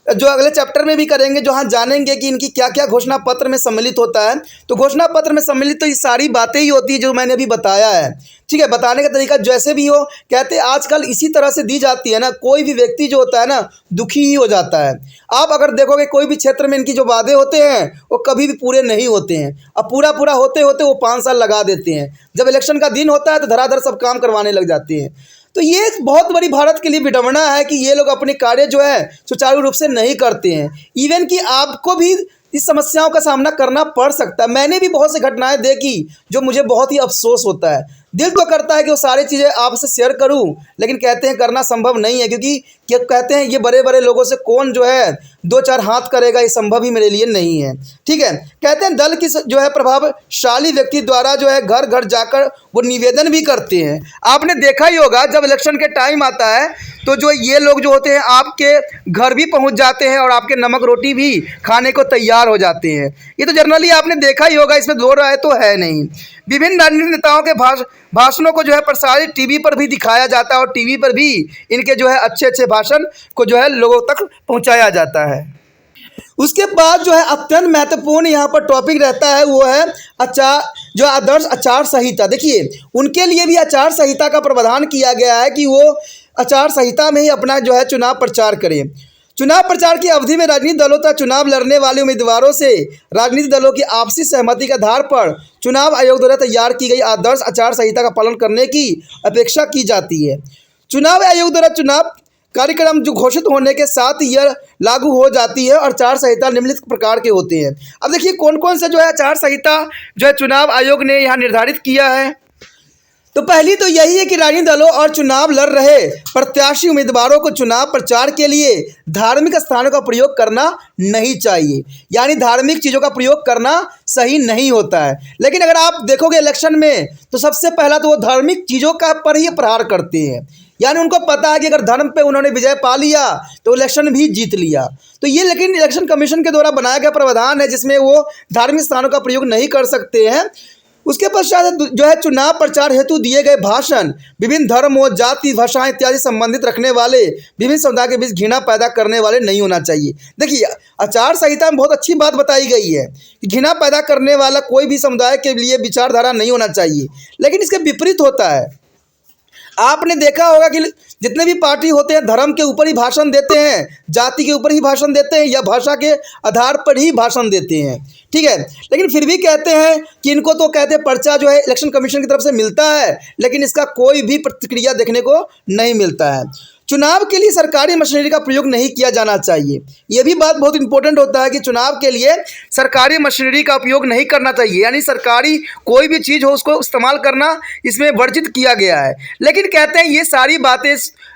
जो अगले चैप्टर में भी करेंगे, जहाँ जानेंगे कि इनकी क्या क्या घोषणा पत्र में सम्मिलित होता है। तो घोषणा पत्र में सम्मिलित तो ये सारी बातें ही होती है जो मैंने अभी बताया है। ठीक है, बताने का तरीका जैसे भी हो, कहते हैं आजकल इसी तरह से दी जाती है ना, कोई भी व्यक्ति जो होता है ना दुखी ही हो जाता है। आप अगर देखोगे कोई भी क्षेत्र में इनकी जो वादे होते हैं वो कभी भी पूरे नहीं होते हैं। अब पूरा होते होते वो 5 साल लगा देते हैं। जब इलेक्शन का दिन होता है तो धड़ाधड़ सब काम करवाने लग जाते हैं। तो ये एक बहुत बड़ी भारत के लिए विडंबना है कि ये लोग अपने कार्य जो है सुचारू रूप से नहीं करते हैं। इवन कि आपको भी इस समस्याओं का सामना करना पड़ सकता है। मैंने भी बहुत सी घटनाएं देखी जो मुझे बहुत ही अफसोस होता है। दिल तो करता है कि वो सारी चीज़ें आपसे शेयर करूं, लेकिन कहते हैं करना संभव नहीं है, क्योंकि क्या कहते हैं ये बड़े बड़े लोगों से कौन जो है 2-4 हाथ करेगा, ये संभव ही मेरे लिए नहीं है। ठीक है, कहते हैं दल की जो है प्रभावशाली व्यक्ति द्वारा जो है घर घर जाकर वो निवेदन भी करते हैं। आपने देखा ही होगा जब इलेक्शन के टाइम आता है तो जो ये लोग जो होते हैं आपके घर भी पहुंच जाते हैं और आपके नमक रोटी भी खाने को तैयार हो जाते हैं। ये तो जनरली आपने देखा ही होगा, इसमें दो राय तो है नहीं। विभिन्न राजनीतिक नेताओं के भाषणों को जो है प्रसारित टीवी पर भी दिखाया जाता है और टीवी पर भी इनके जो है अच्छे अच्छे भाषण को जो है लोगों तक पहुंचाया जाता है। उसके बाद जो है अत्यंत महत्वपूर्ण यहाँ पर टॉपिक रहता है वो है आदर्श आचार संहिता। देखिए उनके लिए भी आचार संहिता का प्रावधान किया गया है कि वो आचार संहिता में ही अपना जो है चुनाव प्रचार करें। चुनाव प्रचार की अवधि में राजनीतिक दलों तथा चुनाव लड़ने वाले उम्मीदवारों से राजनीतिक दलों की आपसी सहमति के आधार पर चुनाव आयोग द्वारा तैयार की गई आदर्श आचार संहिता का पालन करने की अपेक्षा की जाती है। चुनाव आयोग द्वारा चुनाव कार्यक्रम जो घोषित होने के साथ यह लागू हो जाती है और आचार संहिता निम्नलिखित प्रकार के होते हैं। अब देखिए कौन कौन से जो है आचार संहिता जो है चुनाव आयोग ने यहाँ निर्धारित किया है। तो पहली तो यही है कि राजनीतिक दलों और चुनाव लड़ रहे प्रत्याशी उम्मीदवारों को चुनाव प्रचार के लिए धार्मिक स्थानों का प्रयोग करना नहीं चाहिए, यानी धार्मिक चीज़ों का प्रयोग करना सही नहीं होता है। लेकिन अगर आप देखोगे इलेक्शन में तो सबसे पहला तो वो धार्मिक चीज़ों का पर ही प्रहार करते हैं, यानी उनको पता है कि अगर धर्म पे उन्होंने विजय पा लिया तो इलेक्शन भी जीत लिया। तो ये लेकिन इलेक्शन कमीशन के द्वारा बनाया गया प्रावधान है जिसमें वो धार्मिक स्थानों का प्रयोग नहीं कर सकते हैं। उसके पश्चात जो है चुनाव प्रचार हेतु दिए गए भाषण विभिन्न धर्मों, जाति, भाषाएं इत्यादि संबंधित रखने वाले, विभिन्न समुदाय के बीच घृणा पैदा करने वाले नहीं होना चाहिए। देखिए, आचार संहिता में बहुत अच्छी बात बताई गई है कि घृणा पैदा करने वाला कोई भी समुदाय के लिए विचारधारा नहीं होना चाहिए, लेकिन इसके विपरीत होता है। आपने देखा होगा कि जितने भी पार्टी होते हैं धर्म के ऊपर ही भाषण देते हैं, जाति के ऊपर ही भाषण देते हैं या भाषा के आधार पर ही भाषण देते हैं, ठीक है। लेकिन फिर भी कहते हैं कि इनको तो कहते हैं पर्चा जो है इलेक्शन कमीशन की तरफ से मिलता है, लेकिन इसका कोई भी प्रतिक्रिया देखने को नहीं मिलता है। चुनाव के लिए सरकारी मशीनरी का प्रयोग नहीं किया जाना चाहिए। यह भी बात बहुत इंपॉर्टेंट होता है कि चुनाव के लिए सरकारी मशीनरी का उपयोग नहीं करना चाहिए, यानी सरकारी कोई भी चीज़ हो उसको इस्तेमाल करना इसमें वर्जित किया गया है। लेकिन कहते हैं ये सारी बातें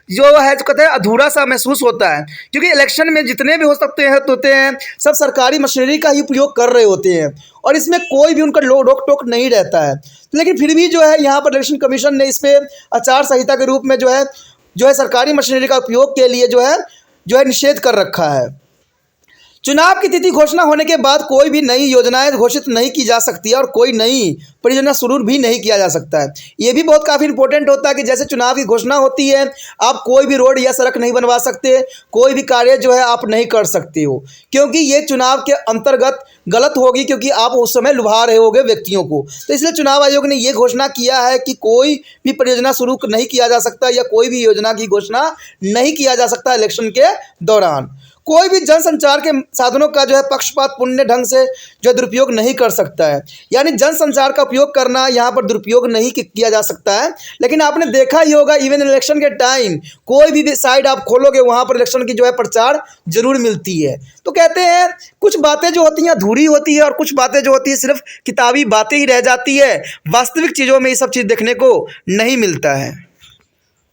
जो है जो कहते हैं अधूरा सा महसूस होता है, क्योंकि इलेक्शन में जितने भी हो सकते हैं होते हैं सब सरकारी मशीनरी का ही उपयोग कर रहे होते हैं और इसमें कोई भी उनका रोक टोक नहीं रहता है। लेकिन फिर भी जो है यहाँ पर इलेक्शन कमीशन ने इस पर आचार संहिता के रूप में जो है सरकारी मशीनरी का उपयोग के लिए जो है निषेध कर रखा है। चुनाव की तिथि घोषणा होने के बाद कोई भी नई योजनाएं घोषित नहीं की जा सकती है और कोई नई परियोजना शुरू भी नहीं किया जा सकता है। ये भी बहुत काफ़ी इंपॉर्टेंट होता है कि जैसे चुनाव की घोषणा होती है आप कोई भी रोड या सड़क नहीं बनवा सकते, कोई भी कार्य जो है आप नहीं कर सकते हो, क्योंकि ये चुनाव के अंतर्गत गलत होगी, क्योंकि आप उस समय लुभा रहे होगे व्यक्तियों को। तो इसलिए चुनाव आयोग ने ये घोषणा किया है कि कोई भी परियोजना शुरू नहीं किया जा सकता या कोई भी योजना की घोषणा नहीं किया जा सकता इलेक्शन के दौरान। कोई भी जनसंचार के साधनों का जो है पक्षपातपूर्ण ढंग से जो दुरुपयोग नहीं कर सकता है, यानी जनसंचार का उपयोग करना यहाँ पर दुरुपयोग नहीं किया जा सकता है। लेकिन आपने देखा ही होगा इवन इलेक्शन के टाइम कोई भी साइड आप खोलोगे वहाँ पर इलेक्शन की जो है प्रचार जरूर मिलती है। तो कहते हैं कुछ बातें जो होती हैं अधूरी होती है और कुछ बातें जो होती है सिर्फ किताबी बातें ही रह जाती है, वास्तविक चीज़ों में ये सब चीज़ देखने को नहीं मिलता है।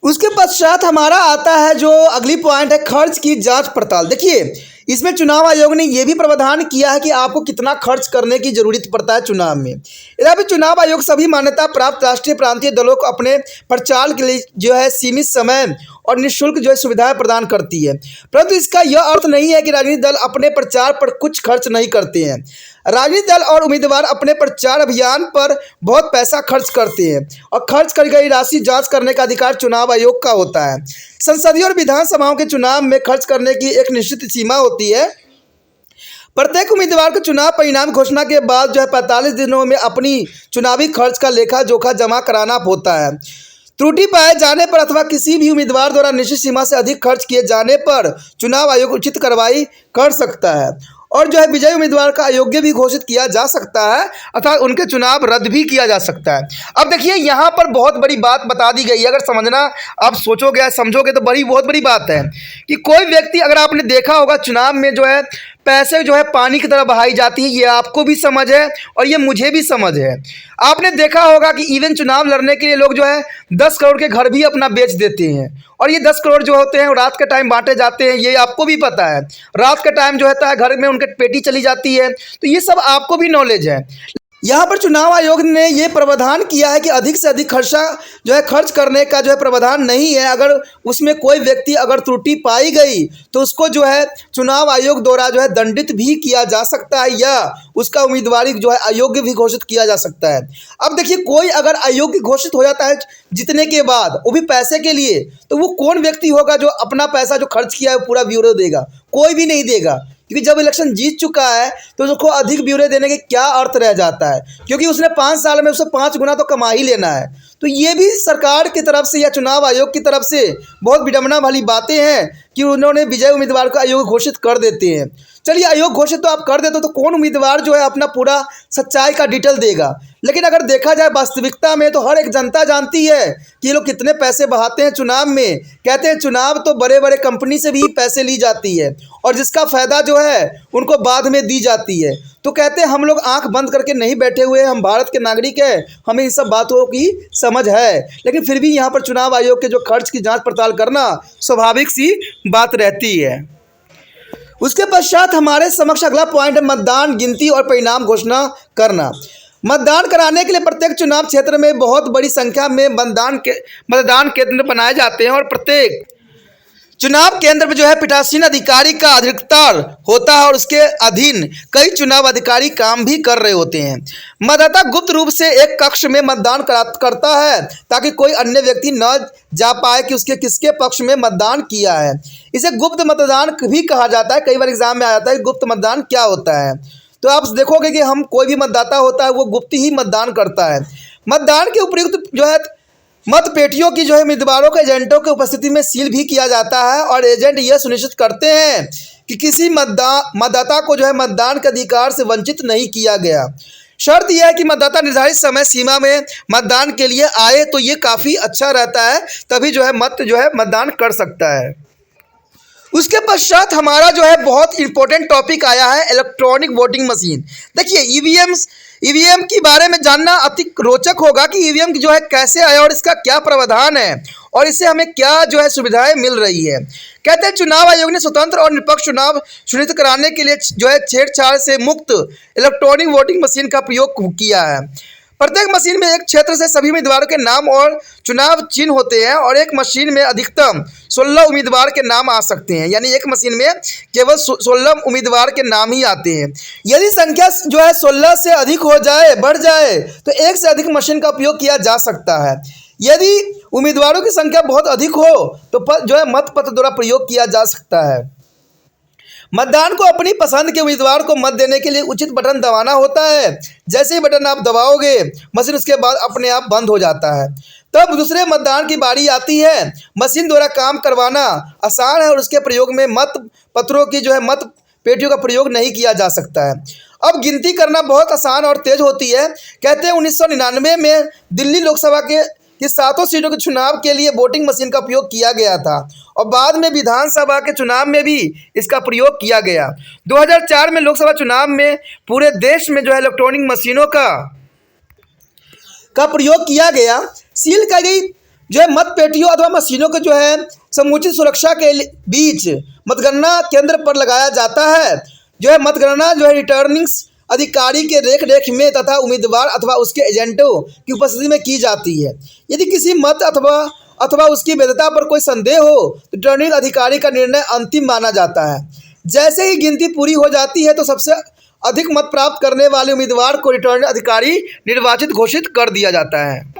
उसके पश्चात हमारा आता है जो अगली पॉइंट है खर्च की जांच पड़ताल। देखिए, इसमें चुनाव आयोग ने यह भी प्रावधान किया है कि आपको कितना खर्च करने की जरूरत पड़ता है चुनाव में। यदि चुनाव आयोग सभी मान्यता प्राप्त राष्ट्रीय प्रांतीय दलों को अपने प्रचार के लिए जो है सीमित समय और निःशुल्क जो है सुविधाएं प्रदान करती है, परंतु इसका यह अर्थ नहीं है कि राजनीतिक दल अपने प्रचार पर कुछ खर्च नहीं करते हैं। राजनीतिक दल और उम्मीदवार अपने प्रचार अभियान पर बहुत पैसा खर्च करते हैं और खर्च की गई राशि जांच करने का अधिकार चुनाव आयोग का होता है। संसदीय और विधानसभाओं के चुनाव में खर्च करने की एक निश्चित सीमा होती है। प्रत्येक उम्मीदवार को चुनाव परिणाम घोषणा के बाद जो है 45 दिनों में अपनी चुनावी खर्च का लेखा जोखा जमा कराना होता है। त्रुटि पाए जाने पर अथवा किसी भी उम्मीदवार द्वारा निश्चित सीमा से अधिक खर्च किए जाने पर चुनाव आयोग उचित कार्रवाई कर सकता है और जो है विजयी उम्मीदवार का अयोग्य भी घोषित किया जा सकता है अथवा उनके चुनाव रद्द भी किया जा सकता है। अब देखिए यहाँ पर बहुत बड़ी बात बता दी गई है, अगर समझना आप सोचोगे समझोगे तो बहुत बड़ी बात है कि कोई व्यक्ति, अगर आपने देखा होगा चुनाव में जो है पैसे जो है पानी की तरह बहाई जाती है, ये आपको भी समझ है और ये मुझे भी समझ है। आपने देखा होगा कि इवन चुनाव लड़ने के लिए लोग जो है 10 करोड़ के घर भी अपना बेच देते हैं और ये 10 करोड़ जो होते हैं रात के टाइम बांटे जाते हैं, ये आपको भी पता है। रात के टाइम जो होता है घर में उनके पेटी चली जाती है, तो ये सब आपको भी नॉलेज है। यहाँ पर चुनाव आयोग ने ये प्रावधान किया है कि अधिक से अधिक खर्चा जो है खर्च करने का जो है प्रावधान नहीं है। अगर उसमें कोई व्यक्ति अगर त्रुटि पाई गई तो उसको जो है चुनाव आयोग द्वारा जो है दंडित भी किया जा सकता है या उसका उम्मीदवारी जो है अयोग्य भी घोषित किया जा सकता है। अब देखिए, कोई अगर अयोग्य घोषित हो जाता है जीतने के बाद, वो भी पैसे के लिए, तो वो कौन व्यक्ति होगा जो अपना पैसा जो खर्च किया है पूरा ब्यौरा देगा? कोई भी नहीं देगा, क्योंकि जब इलेक्शन जीत चुका है तो उसको अधिक ब्यौरे देने के क्या अर्थ रह जाता है, क्योंकि उसने 5 साल में उसे 5 गुना तो कमा ही लेना है। तो ये भी सरकार की तरफ से या चुनाव आयोग की तरफ से बहुत विडंबना वाली बातें हैं कि उन्होंने विजय उम्मीदवार को अयोग्य घोषित कर देते हैं। चलिए, अयोग्य घोषित तो आप कर देते हो तो कौन उम्मीदवार जो है अपना पूरा सच्चाई का डिटेल देगा? लेकिन अगर देखा जाए वास्तविकता में तो हर एक जनता जानती है कि ये लोग कितने पैसे बहाते हैं चुनाव में। कहते हैं चुनाव तो बड़े बड़े कंपनी से भी पैसे ली जाती है और जिसका फ़ायदा जो है उनको बाद में दी जाती है। तो कहते हैं हम लोग आंख बंद करके नहीं बैठे हुए, हम भारत के नागरिक हैं, हमें इन सब बातों की समझ है। लेकिन फिर भी यहाँ पर चुनाव आयोग के जो खर्च की जांच पड़ताल करना स्वाभाविक सी बात रहती है। उसके पश्चात हमारे समक्ष अगला पॉइंट है मतदान, गिनती और परिणाम घोषणा करना। मतदान कराने के लिए प्रत्येक चुनाव क्षेत्र में बहुत बड़ी संख्या में मतदान केंद्र बनाए जाते हैं और प्रत्येक चुनाव केंद्र में जो है पीठासीन अधिकारी का अधिकार होता है और उसके अधीन कई चुनाव अधिकारी काम भी कर रहे होते हैं। मतदाता गुप्त रूप से एक कक्ष में मतदान करता है ताकि कोई अन्य व्यक्ति न जा पाए कि उसके किसके पक्ष में मतदान किया है। इसे गुप्त मतदान भी कहा जाता है। कई बार एग्जाम में आ जाता है कि गुप्त मतदान क्या होता है। तो आप देखोगे कि हम कोई भी मतदाता होता है वो गुप्त ही मतदान करता है। मतदान के उपयुक्त जो है मत पेटियों की जो है उम्मीदवारों के एजेंटों की उपस्थिति में सील भी किया जाता है और एजेंट यह सुनिश्चित करते हैं कि किसी मतदाता को जो है मतदान के अधिकार से वंचित नहीं किया गया। शर्त यह है कि मतदाता निर्धारित समय सीमा में मतदान के लिए आए, तो ये काफ़ी अच्छा रहता है, तभी जो है मतदान कर सकता है। उसके पश्चात हमारा जो है बहुत इंपॉर्टेंट टॉपिक आया है इलेक्ट्रॉनिक वोटिंग मशीन। देखिए ईवीएम के बारे में जानना अति रोचक होगा कि ईवीएम जो है कैसे आया और इसका क्या प्रावधान है और इससे हमें क्या जो है सुविधाएं मिल रही है। कहते हैं चुनाव आयोग ने स्वतंत्र और निष्पक्ष चुनाव सुनिश्चित कराने के लिए जो है छेड़छाड़ से मुक्त इलेक्ट्रॉनिक वोटिंग मशीन का प्रयोग किया है। प्रत्येक मशीन में एक क्षेत्र से सभी उम्मीदवारों के नाम और चुनाव चिन्ह होते हैं और एक मशीन में अधिकतम 16 उम्मीदवार के नाम आ सकते हैं। यानी एक मशीन में केवल 16 उम्मीदवार के नाम ही आते हैं। यदि संख्या जो है 16 से अधिक हो जाए, बढ़ जाए, तो एक से अधिक मशीन का उपयोग किया जा सकता है। यदि उम्मीदवारों की संख्या बहुत अधिक हो तो जो है मत पत्र द्वारा प्रयोग किया जा सकता है। मतदान को अपनी पसंद के उम्मीदवार को मत देने के लिए उचित बटन दबाना होता है। जैसे ही बटन आप दबाओगे मशीन उसके बाद अपने आप बंद हो जाता है। तब दूसरे मतदान की बारी आती है। मशीन द्वारा काम करवाना आसान है और उसके प्रयोग में मत पत्रों की जो है मत पेटियों का प्रयोग नहीं किया जा सकता है। अब गिनती करना बहुत आसान और तेज होती है। कहते हैं 1999 में दिल्ली लोकसभा की 7 सीटों के चुनाव के लिए वोटिंग मशीन का उपयोग किया गया था और बाद में विधानसभा के चुनाव में भी इसका प्रयोग किया गया। 2004 में लोकसभा चुनाव में पूरे देश में जो है इलेक्ट्रॉनिक मशीनों का प्रयोग किया गया। सील की गई जो है मत पेटियों अथवा मशीनों के जो है समुचित सुरक्षा के बीच मतगणना केंद्र पर लगाया जाता है। जो है मतगणना जो है रिटर्निंग अधिकारी के रेख में तथा उम्मीदवार अथवा उसके एजेंटों की उपस्थिति में की जाती है। यदि किसी मत अथवा उसकी वैधता पर कोई संदेह हो तो रिटर्निंग अधिकारी का निर्णय अंतिम माना जाता है। जैसे ही गिनती पूरी हो जाती है तो सबसे अधिक मत प्राप्त करने वाले उम्मीदवार को रिटर्निंग अधिकारी निर्वाचित घोषित कर दिया जाता है।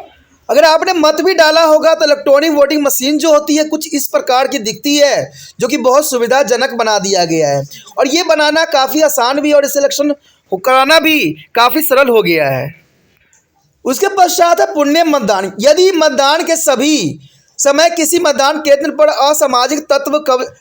अगर आपने मत भी डाला होगा तो इलेक्ट्रॉनिक वोटिंग मशीन जो होती है कुछ इस प्रकार की दिखती है, जो कि बहुत सुविधाजनक बना दिया गया है और ये बनाना काफ़ी आसान भी और इस इलेक्शन कराना भी काफ़ी सरल हो गया है। उसके पश्चात है पुण्य मतदान। यदि मतदान के सभी समय किसी मतदान केंद्र पर असामाजिक तत्व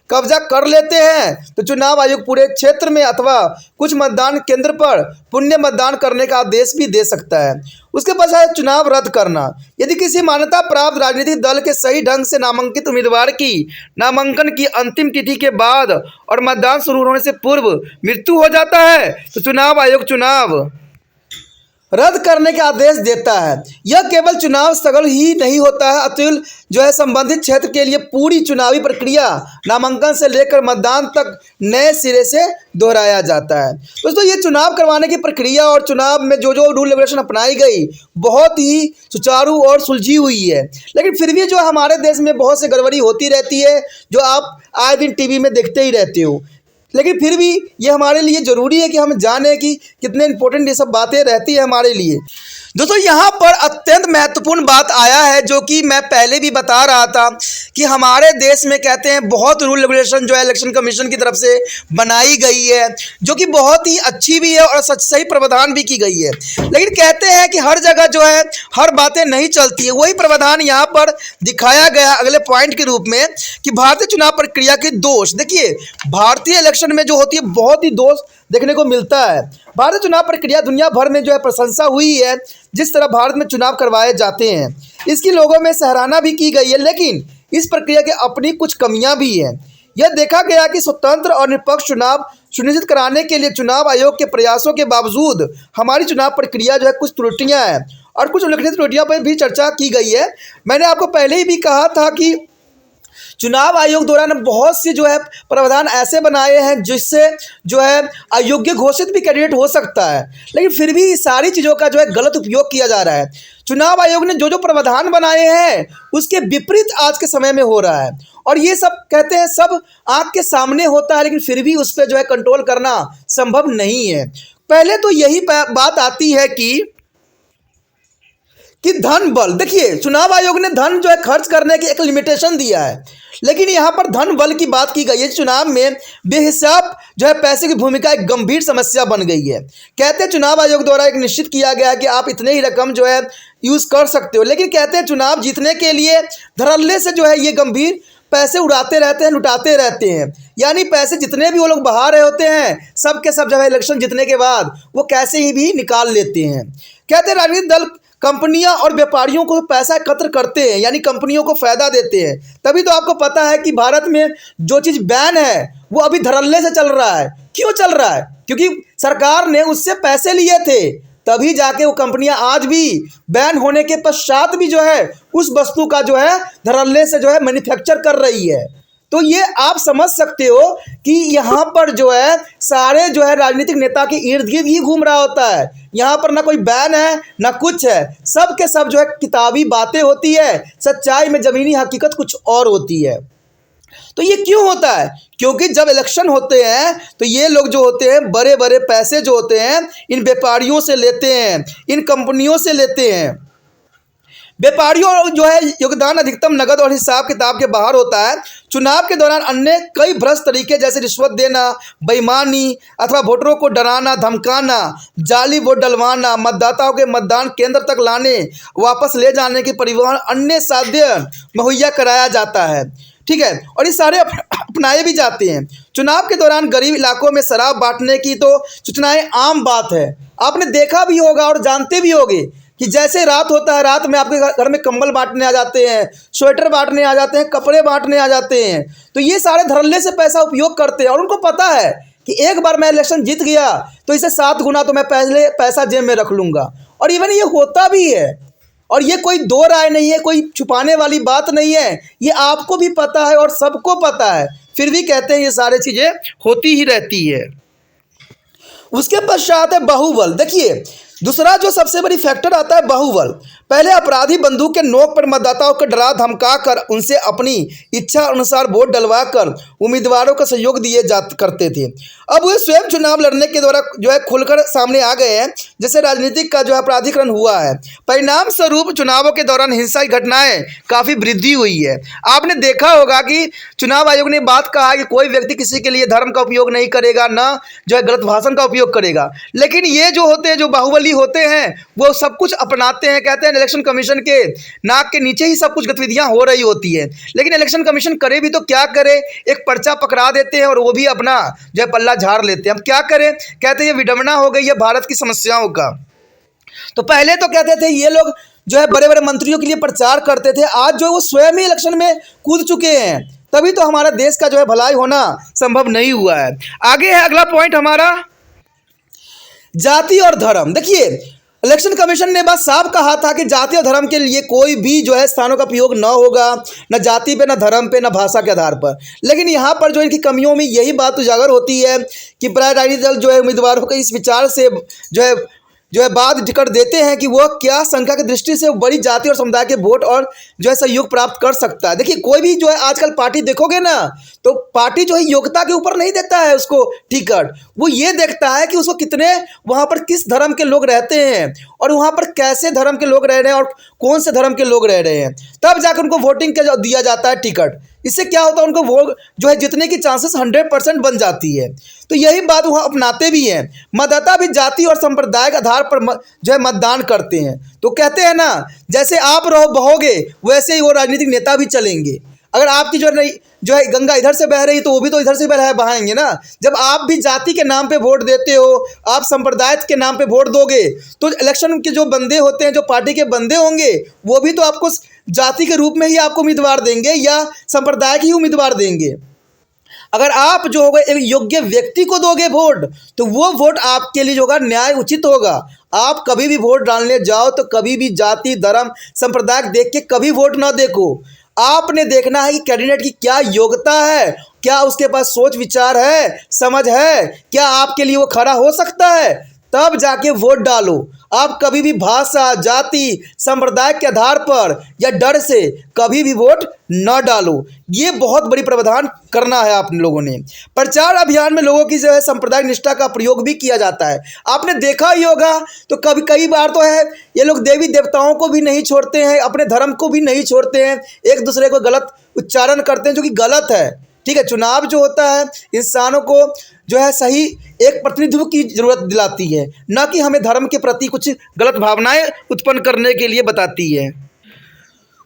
कब्जा कर लेते हैं तो चुनाव आयोग पूरे क्षेत्र में अथवा कुछ मतदान केंद्र पर पुण्य मतदान करने का आदेश भी दे सकता है। उसके पश्चात चुनाव रद्द करना। यदि किसी मान्यता प्राप्त राजनीतिक दल के सही ढंग से नामांकित उम्मीदवार की नामांकन की अंतिम तिथि के बाद और मतदान शुरू होने से पूर्व मृत्यु हो जाता है तो चुनाव आयोग चुनाव रद्द करने का आदेश देता है। यह केवल चुनाव स्थगन ही नहीं होता है, अतुल जो है संबंधित क्षेत्र के लिए पूरी चुनावी प्रक्रिया नामांकन से लेकर मतदान तक नए सिरे से दोहराया जाता है। दोस्तों ये चुनाव करवाने की प्रक्रिया और चुनाव में जो रूल रेगुलेशन अपनाई गई बहुत ही सुचारू और सुलझी हुई है, लेकिन फिर भी जो हमारे देश में बहुत से गड़बड़ी होती रहती है जो आप आए दिन टीवी में देखते ही रहते हो। लेकिन फिर भी ये हमारे लिए ज़रूरी है कि हम जानें कि कितने इंपॉर्टेंट ये सब बातें रहती है हमारे लिए। दोस्तों यहाँ पर अत्यंत महत्वपूर्ण बात आया है जो कि मैं पहले भी बता रहा था कि हमारे देश में कहते हैं बहुत रूल रेगुलेशन जो है इलेक्शन कमीशन की तरफ से बनाई गई है, जो कि बहुत ही अच्छी भी है और सही प्रावधान भी की गई है। लेकिन कहते हैं कि हर जगह जो है हर बातें नहीं चलती है। वही प्रावधान यहाँ पर दिखाया गया अगले पॉइंट के रूप में कि भारतीय चुनाव प्रक्रिया के दोष। देखिए भारतीय इलेक्शन में जो होती है बहुत ही दोष देखने को मिलता है। भारतीय चुनाव प्रक्रिया दुनिया भर में जो है प्रशंसा हुई है जिस तरह भारत में चुनाव करवाए जाते हैं, इसकी लोगों में सराहना भी की गई है, लेकिन इस प्रक्रिया की अपनी कुछ कमियां भी हैं। यह देखा गया कि स्वतंत्र और निष्पक्ष चुनाव सुनिश्चित कराने के लिए चुनाव आयोग के प्रयासों के बावजूद हमारी चुनाव प्रक्रिया जो है कुछ त्रुटियां हैं और कुछ उल्लेखनीय त्रुटियों पर भी चर्चा की गई है। मैंने आपको पहले ही भी कहा था कि चुनाव आयोग द्वारा ना बहुत सी जो है प्रावधान ऐसे बनाए हैं जिससे जो है अयोग्य घोषित भी कैंडिडेट हो सकता है, लेकिन फिर भी सारी चीज़ों का जो है गलत उपयोग किया जा रहा है। चुनाव आयोग ने जो जो प्रावधान बनाए हैं उसके विपरीत आज के समय में हो रहा है, और ये सब कहते हैं सब आँख के सामने होता है, लेकिन फिर भी उस पर जो है कंट्रोल करना संभव नहीं है। पहले तो यही बात आती है कि धन बल, देखिए चुनाव आयोग ने धन जो है खर्च करने की एक लिमिटेशन दिया है, लेकिन यहाँ पर धन बल की बात की गई है। चुनाव में बेहिसाब जो है पैसे की भूमिका एक गंभीर समस्या बन गई है। कहते हैं चुनाव आयोग द्वारा एक निश्चित किया गया है कि आप इतने ही रकम जो है यूज़ कर सकते हो, लेकिन कहते हैं चुनाव जीतने के लिए धड़ल्ले से जो है ये गंभीर पैसे उड़ाते रहते हैं, लुटाते रहते हैं। यानी पैसे जितने भी वो लोग बहा रहे होते हैं सब के सब जो है इलेक्शन जीतने के बाद वो कैसे ही भी निकाल लेते हैं। कहते हैं राजनीतिक दल कंपनियां और व्यापारियों को पैसा एकत्र करते हैं, यानी कंपनियों को फ़ायदा देते हैं। तभी तो आपको पता है कि भारत में जो चीज़ बैन है वो अभी धड़ल्ले से चल रहा है। क्यों चल रहा है? क्योंकि सरकार ने उससे पैसे लिए थे, तभी जाके वो कंपनियां आज भी बैन होने के पश्चात भी जो है उस वस्तु का जो है धड़ल्ले से जो है मैन्युफैक्चर कर रही है। तो ये आप समझ सकते हो कि यहाँ पर जो है सारे जो है राजनीतिक नेता के इर्द गिर्द ही घूम रहा होता है। यहाँ पर ना कोई बैन है ना कुछ है, सब के सब जो है किताबी बातें होती है, सच्चाई में ज़मीनी हकीकत कुछ और होती है। तो ये क्यों होता है? क्योंकि जब इलेक्शन होते हैं तो ये लोग जो होते हैं बड़े बड़े पैसे जो होते हैं इन व्यापारियों से लेते हैं, इन कंपनियों से लेते हैं। व्यापारियों जो है योगदान अधिकतम नकद और हिसाब किताब के बाहर होता है। चुनाव के दौरान अन्य कई भ्रष्ट तरीके जैसे रिश्वत देना, बेईमानी अथवा वोटरों को डराना धमकाना, जाली वोट डलवाना, मतदाताओं के मतदान केंद्र तक लाने वापस ले जाने के परिवहन अन्य साधन मुहैया कराया जाता है। ठीक है, और ये सारे अपनाए भी जाते हैं। चुनाव के दौरान गरीब इलाकों में शराब बांटने की तो सूचनाएं आम बात है। आपने देखा भी होगा और जानते भी होंगे कि जैसे रात होता है, रात में आपके घर में कंबल बांटने आ जाते हैं, स्वेटर बांटने आ जाते हैं, कपड़े बांटने आ जाते हैं। तो ये सारे धड़ल्ले से पैसा उपयोग करते हैं, और उनको पता है कि एक बार मैं इलेक्शन जीत गया तो इसे 7 गुना तो मैं पहले पैसा जेब में रख लूँगा। और इवन ये होता भी है, और ये कोई दो राय नहीं है, कोई छुपाने वाली बात नहीं है, ये आपको भी पता है और सबको पता है, फिर भी कहते हैं ये सारी चीज़ें होती ही रहती है। उसके पश्चात है बाहुबल। देखिए दूसरा जो सबसे बड़ी फैक्टर आता है बाहुबल। पहले अपराधी बंदूक के नोक पर मतदाताओं को डरा धमका कर उनसे अपनी इच्छा अनुसार वोट डलवा कर उम्मीदवारों का सहयोग दिए करते थे। अब वे स्वयं चुनाव लड़ने के द्वारा जो है खुलकर सामने आ गए हैं, जैसे राजनीतिक का जो है अपराधीकरण हुआ है। परिणाम स्वरूप चुनावों के दौरान हिंसा की घटनाएं काफ़ी वृद्धि हुई है। आपने देखा होगा कि चुनाव आयोग ने बात कहा कि कोई व्यक्ति किसी के लिए धर्म का उपयोग नहीं करेगा, ना जो है गलत भाषण का उपयोग करेगा, लेकिन ये जो होते हैं जो बाहुबली होते हैं वो सब कुछ अपनाते हैं। कहते हैं इलेक्शन कमीशन के नाक के नीचे ही सब कुछ गतिविधियां हो रही होती है, लेकिन इलेक्शन कमीशन करे भी तो क्या करे, एक पर्चा पकड़ा देते हैं और वो भी अपना जो है पल्ला झाड़ लेते हैं। हम क्या करें? कहते हैं ये विडंबना हो गई है भारत की समस्याओं का। तो पहले तो कहते थे ये लोग जो है बड़े बड़े मंत्रियों के लिए प्रचार करते थे, आज जो वो स्वयं ही इलेक्शन में कूद चुके हैं, तभी तो हमारा देश का जो है भलाई होना संभव नहीं हुआ है। आगे है अगला पॉइंट हमारा, जाति और धर्म। देखिए इलेक्शन कमीशन ने बस साफ कहा था कि जाति और धर्म के लिए कोई भी जो है स्थानों का उपयोग न होगा, न जाति पे, न धर्म पे, न भाषा के आधार पर। लेकिन यहाँ पर जो इनकी कमियों में यही बात उजागर होती है कि प्राय राजनीतिक दल जो है उम्मीदवारों को इस विचार से जो है बाद टिकट देते हैं कि वह क्या संख्या की दृष्टि से बड़ी जाति और समुदाय के वोट और जो है सहयोग प्राप्त कर सकता है। देखिए कोई भी जो है आजकल पार्टी देखोगे ना तो पार्टी जो है योग्यता के ऊपर नहीं देता है उसको टिकट, वो ये देखता है कि उसको कितने वहाँ पर किस धर्म के लोग रहते हैं और वहाँ पर कैसे धर्म के लोग रह रहे हैं और कौन से धर्म के लोग रह रहे हैं, तब जाकर उनको वोटिंग का दिया जाता है टिकट। इससे क्या होता है उनको वोट जो है जीतने की चांसेस 100% बन जाती है। तो यही बात वहाँ अपनाते भी हैं। मतदाता भी जाति और संप्रदाय के आधार पर जो है मतदान करते हैं। तो कहते हैं ना जैसे आप बहोगे वैसे ही वो राजनीतिक नेता भी चलेंगे। अगर आपकी जो है गंगा इधर से बह रही तो वो भी तो इधर से बहाएंगे ना। जब आप भी जाति के नाम पे वोट देते हो, आप संप्रदाय के नाम पे वोट दोगे, तो इलेक्शन के जो बंदे होते हैं, जो पार्टी के बंदे होंगे, वो भी तो आपको जाति के रूप में ही आपको उम्मीदवार देंगे या संप्रदाय के ही उम्मीदवार देंगे। अगर आप जो होगा एक योग्य व्यक्ति को दोगे वोट, तो वो वोट आपके लिए जो होगा न्याय उचित होगा। आप कभी भी वोट डालने जाओ तो कभी भी जाति धर्म संप्रदाय देख के कभी वोट ना देखो। आपने देखना है कि कैंडिडेट की क्या योग्यता है, क्या उसके पास सोच विचार है, समझ है, क्या आपके लिए वो खड़ा हो सकता है, तब जाके वोट डालो। आप कभी भी भाषा, जाति, संप्रदाय के आधार पर या डर से कभी भी वोट न डालो। ये बहुत बड़ी प्रावधान करना है आप लोगों ने। प्रचार अभियान में लोगों की जो है सांप्रदायिक निष्ठा का प्रयोग भी किया जाता है। आपने देखा ही होगा, तो कई बार तो है ये लोग देवी देवताओं को भी नहीं छोड़ते हैं, अपने धर्म को भी नहीं छोड़ते हैं, एक दूसरे को गलत उच्चारण करते हैं, जो कि गलत है। ठीक है, चुनाव जो होता है इंसानों को जो है सही एक प्रतिनिधित्व की जरूरत दिलाती है, न कि हमें धर्म के प्रति कुछ गलत भावनाएं उत्पन्न करने के लिए बताती है।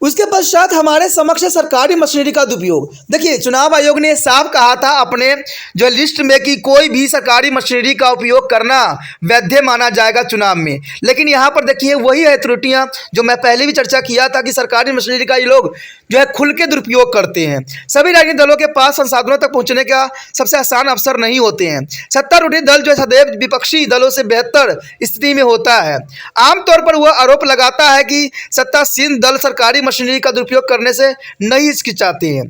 उसके पश्चात हमारे समक्ष सरकारी मशीनरी का दुरुपयोग। देखिए, चुनाव आयोग ने साफ कहा था अपने जो लिस्ट में कि कोई भी सरकारी मशीनरी का उपयोग करना वैध माना जाएगा चुनाव में। लेकिन यहाँ पर देखिए वही है त्रुटियाँ जो मैं पहले भी चर्चा किया था कि सरकारी मशीनरी का ये लोग जो है खुल के दुरुपयोग करते हैं। सभी राजनीतिक दलों के पास संसाधनों तक पहुँचने का सबसे आसान अवसर नहीं होते हैं। सत्तारूढ़ दल जो है सदैव विपक्षी दलों से बेहतर स्थिति में होता है। आमतौर पर वह आरोप लगाता है कि सत्तासीन दल सरकारी मशीनरी का दुरुपयोग करने से नहीं हिचकिचाते हैं।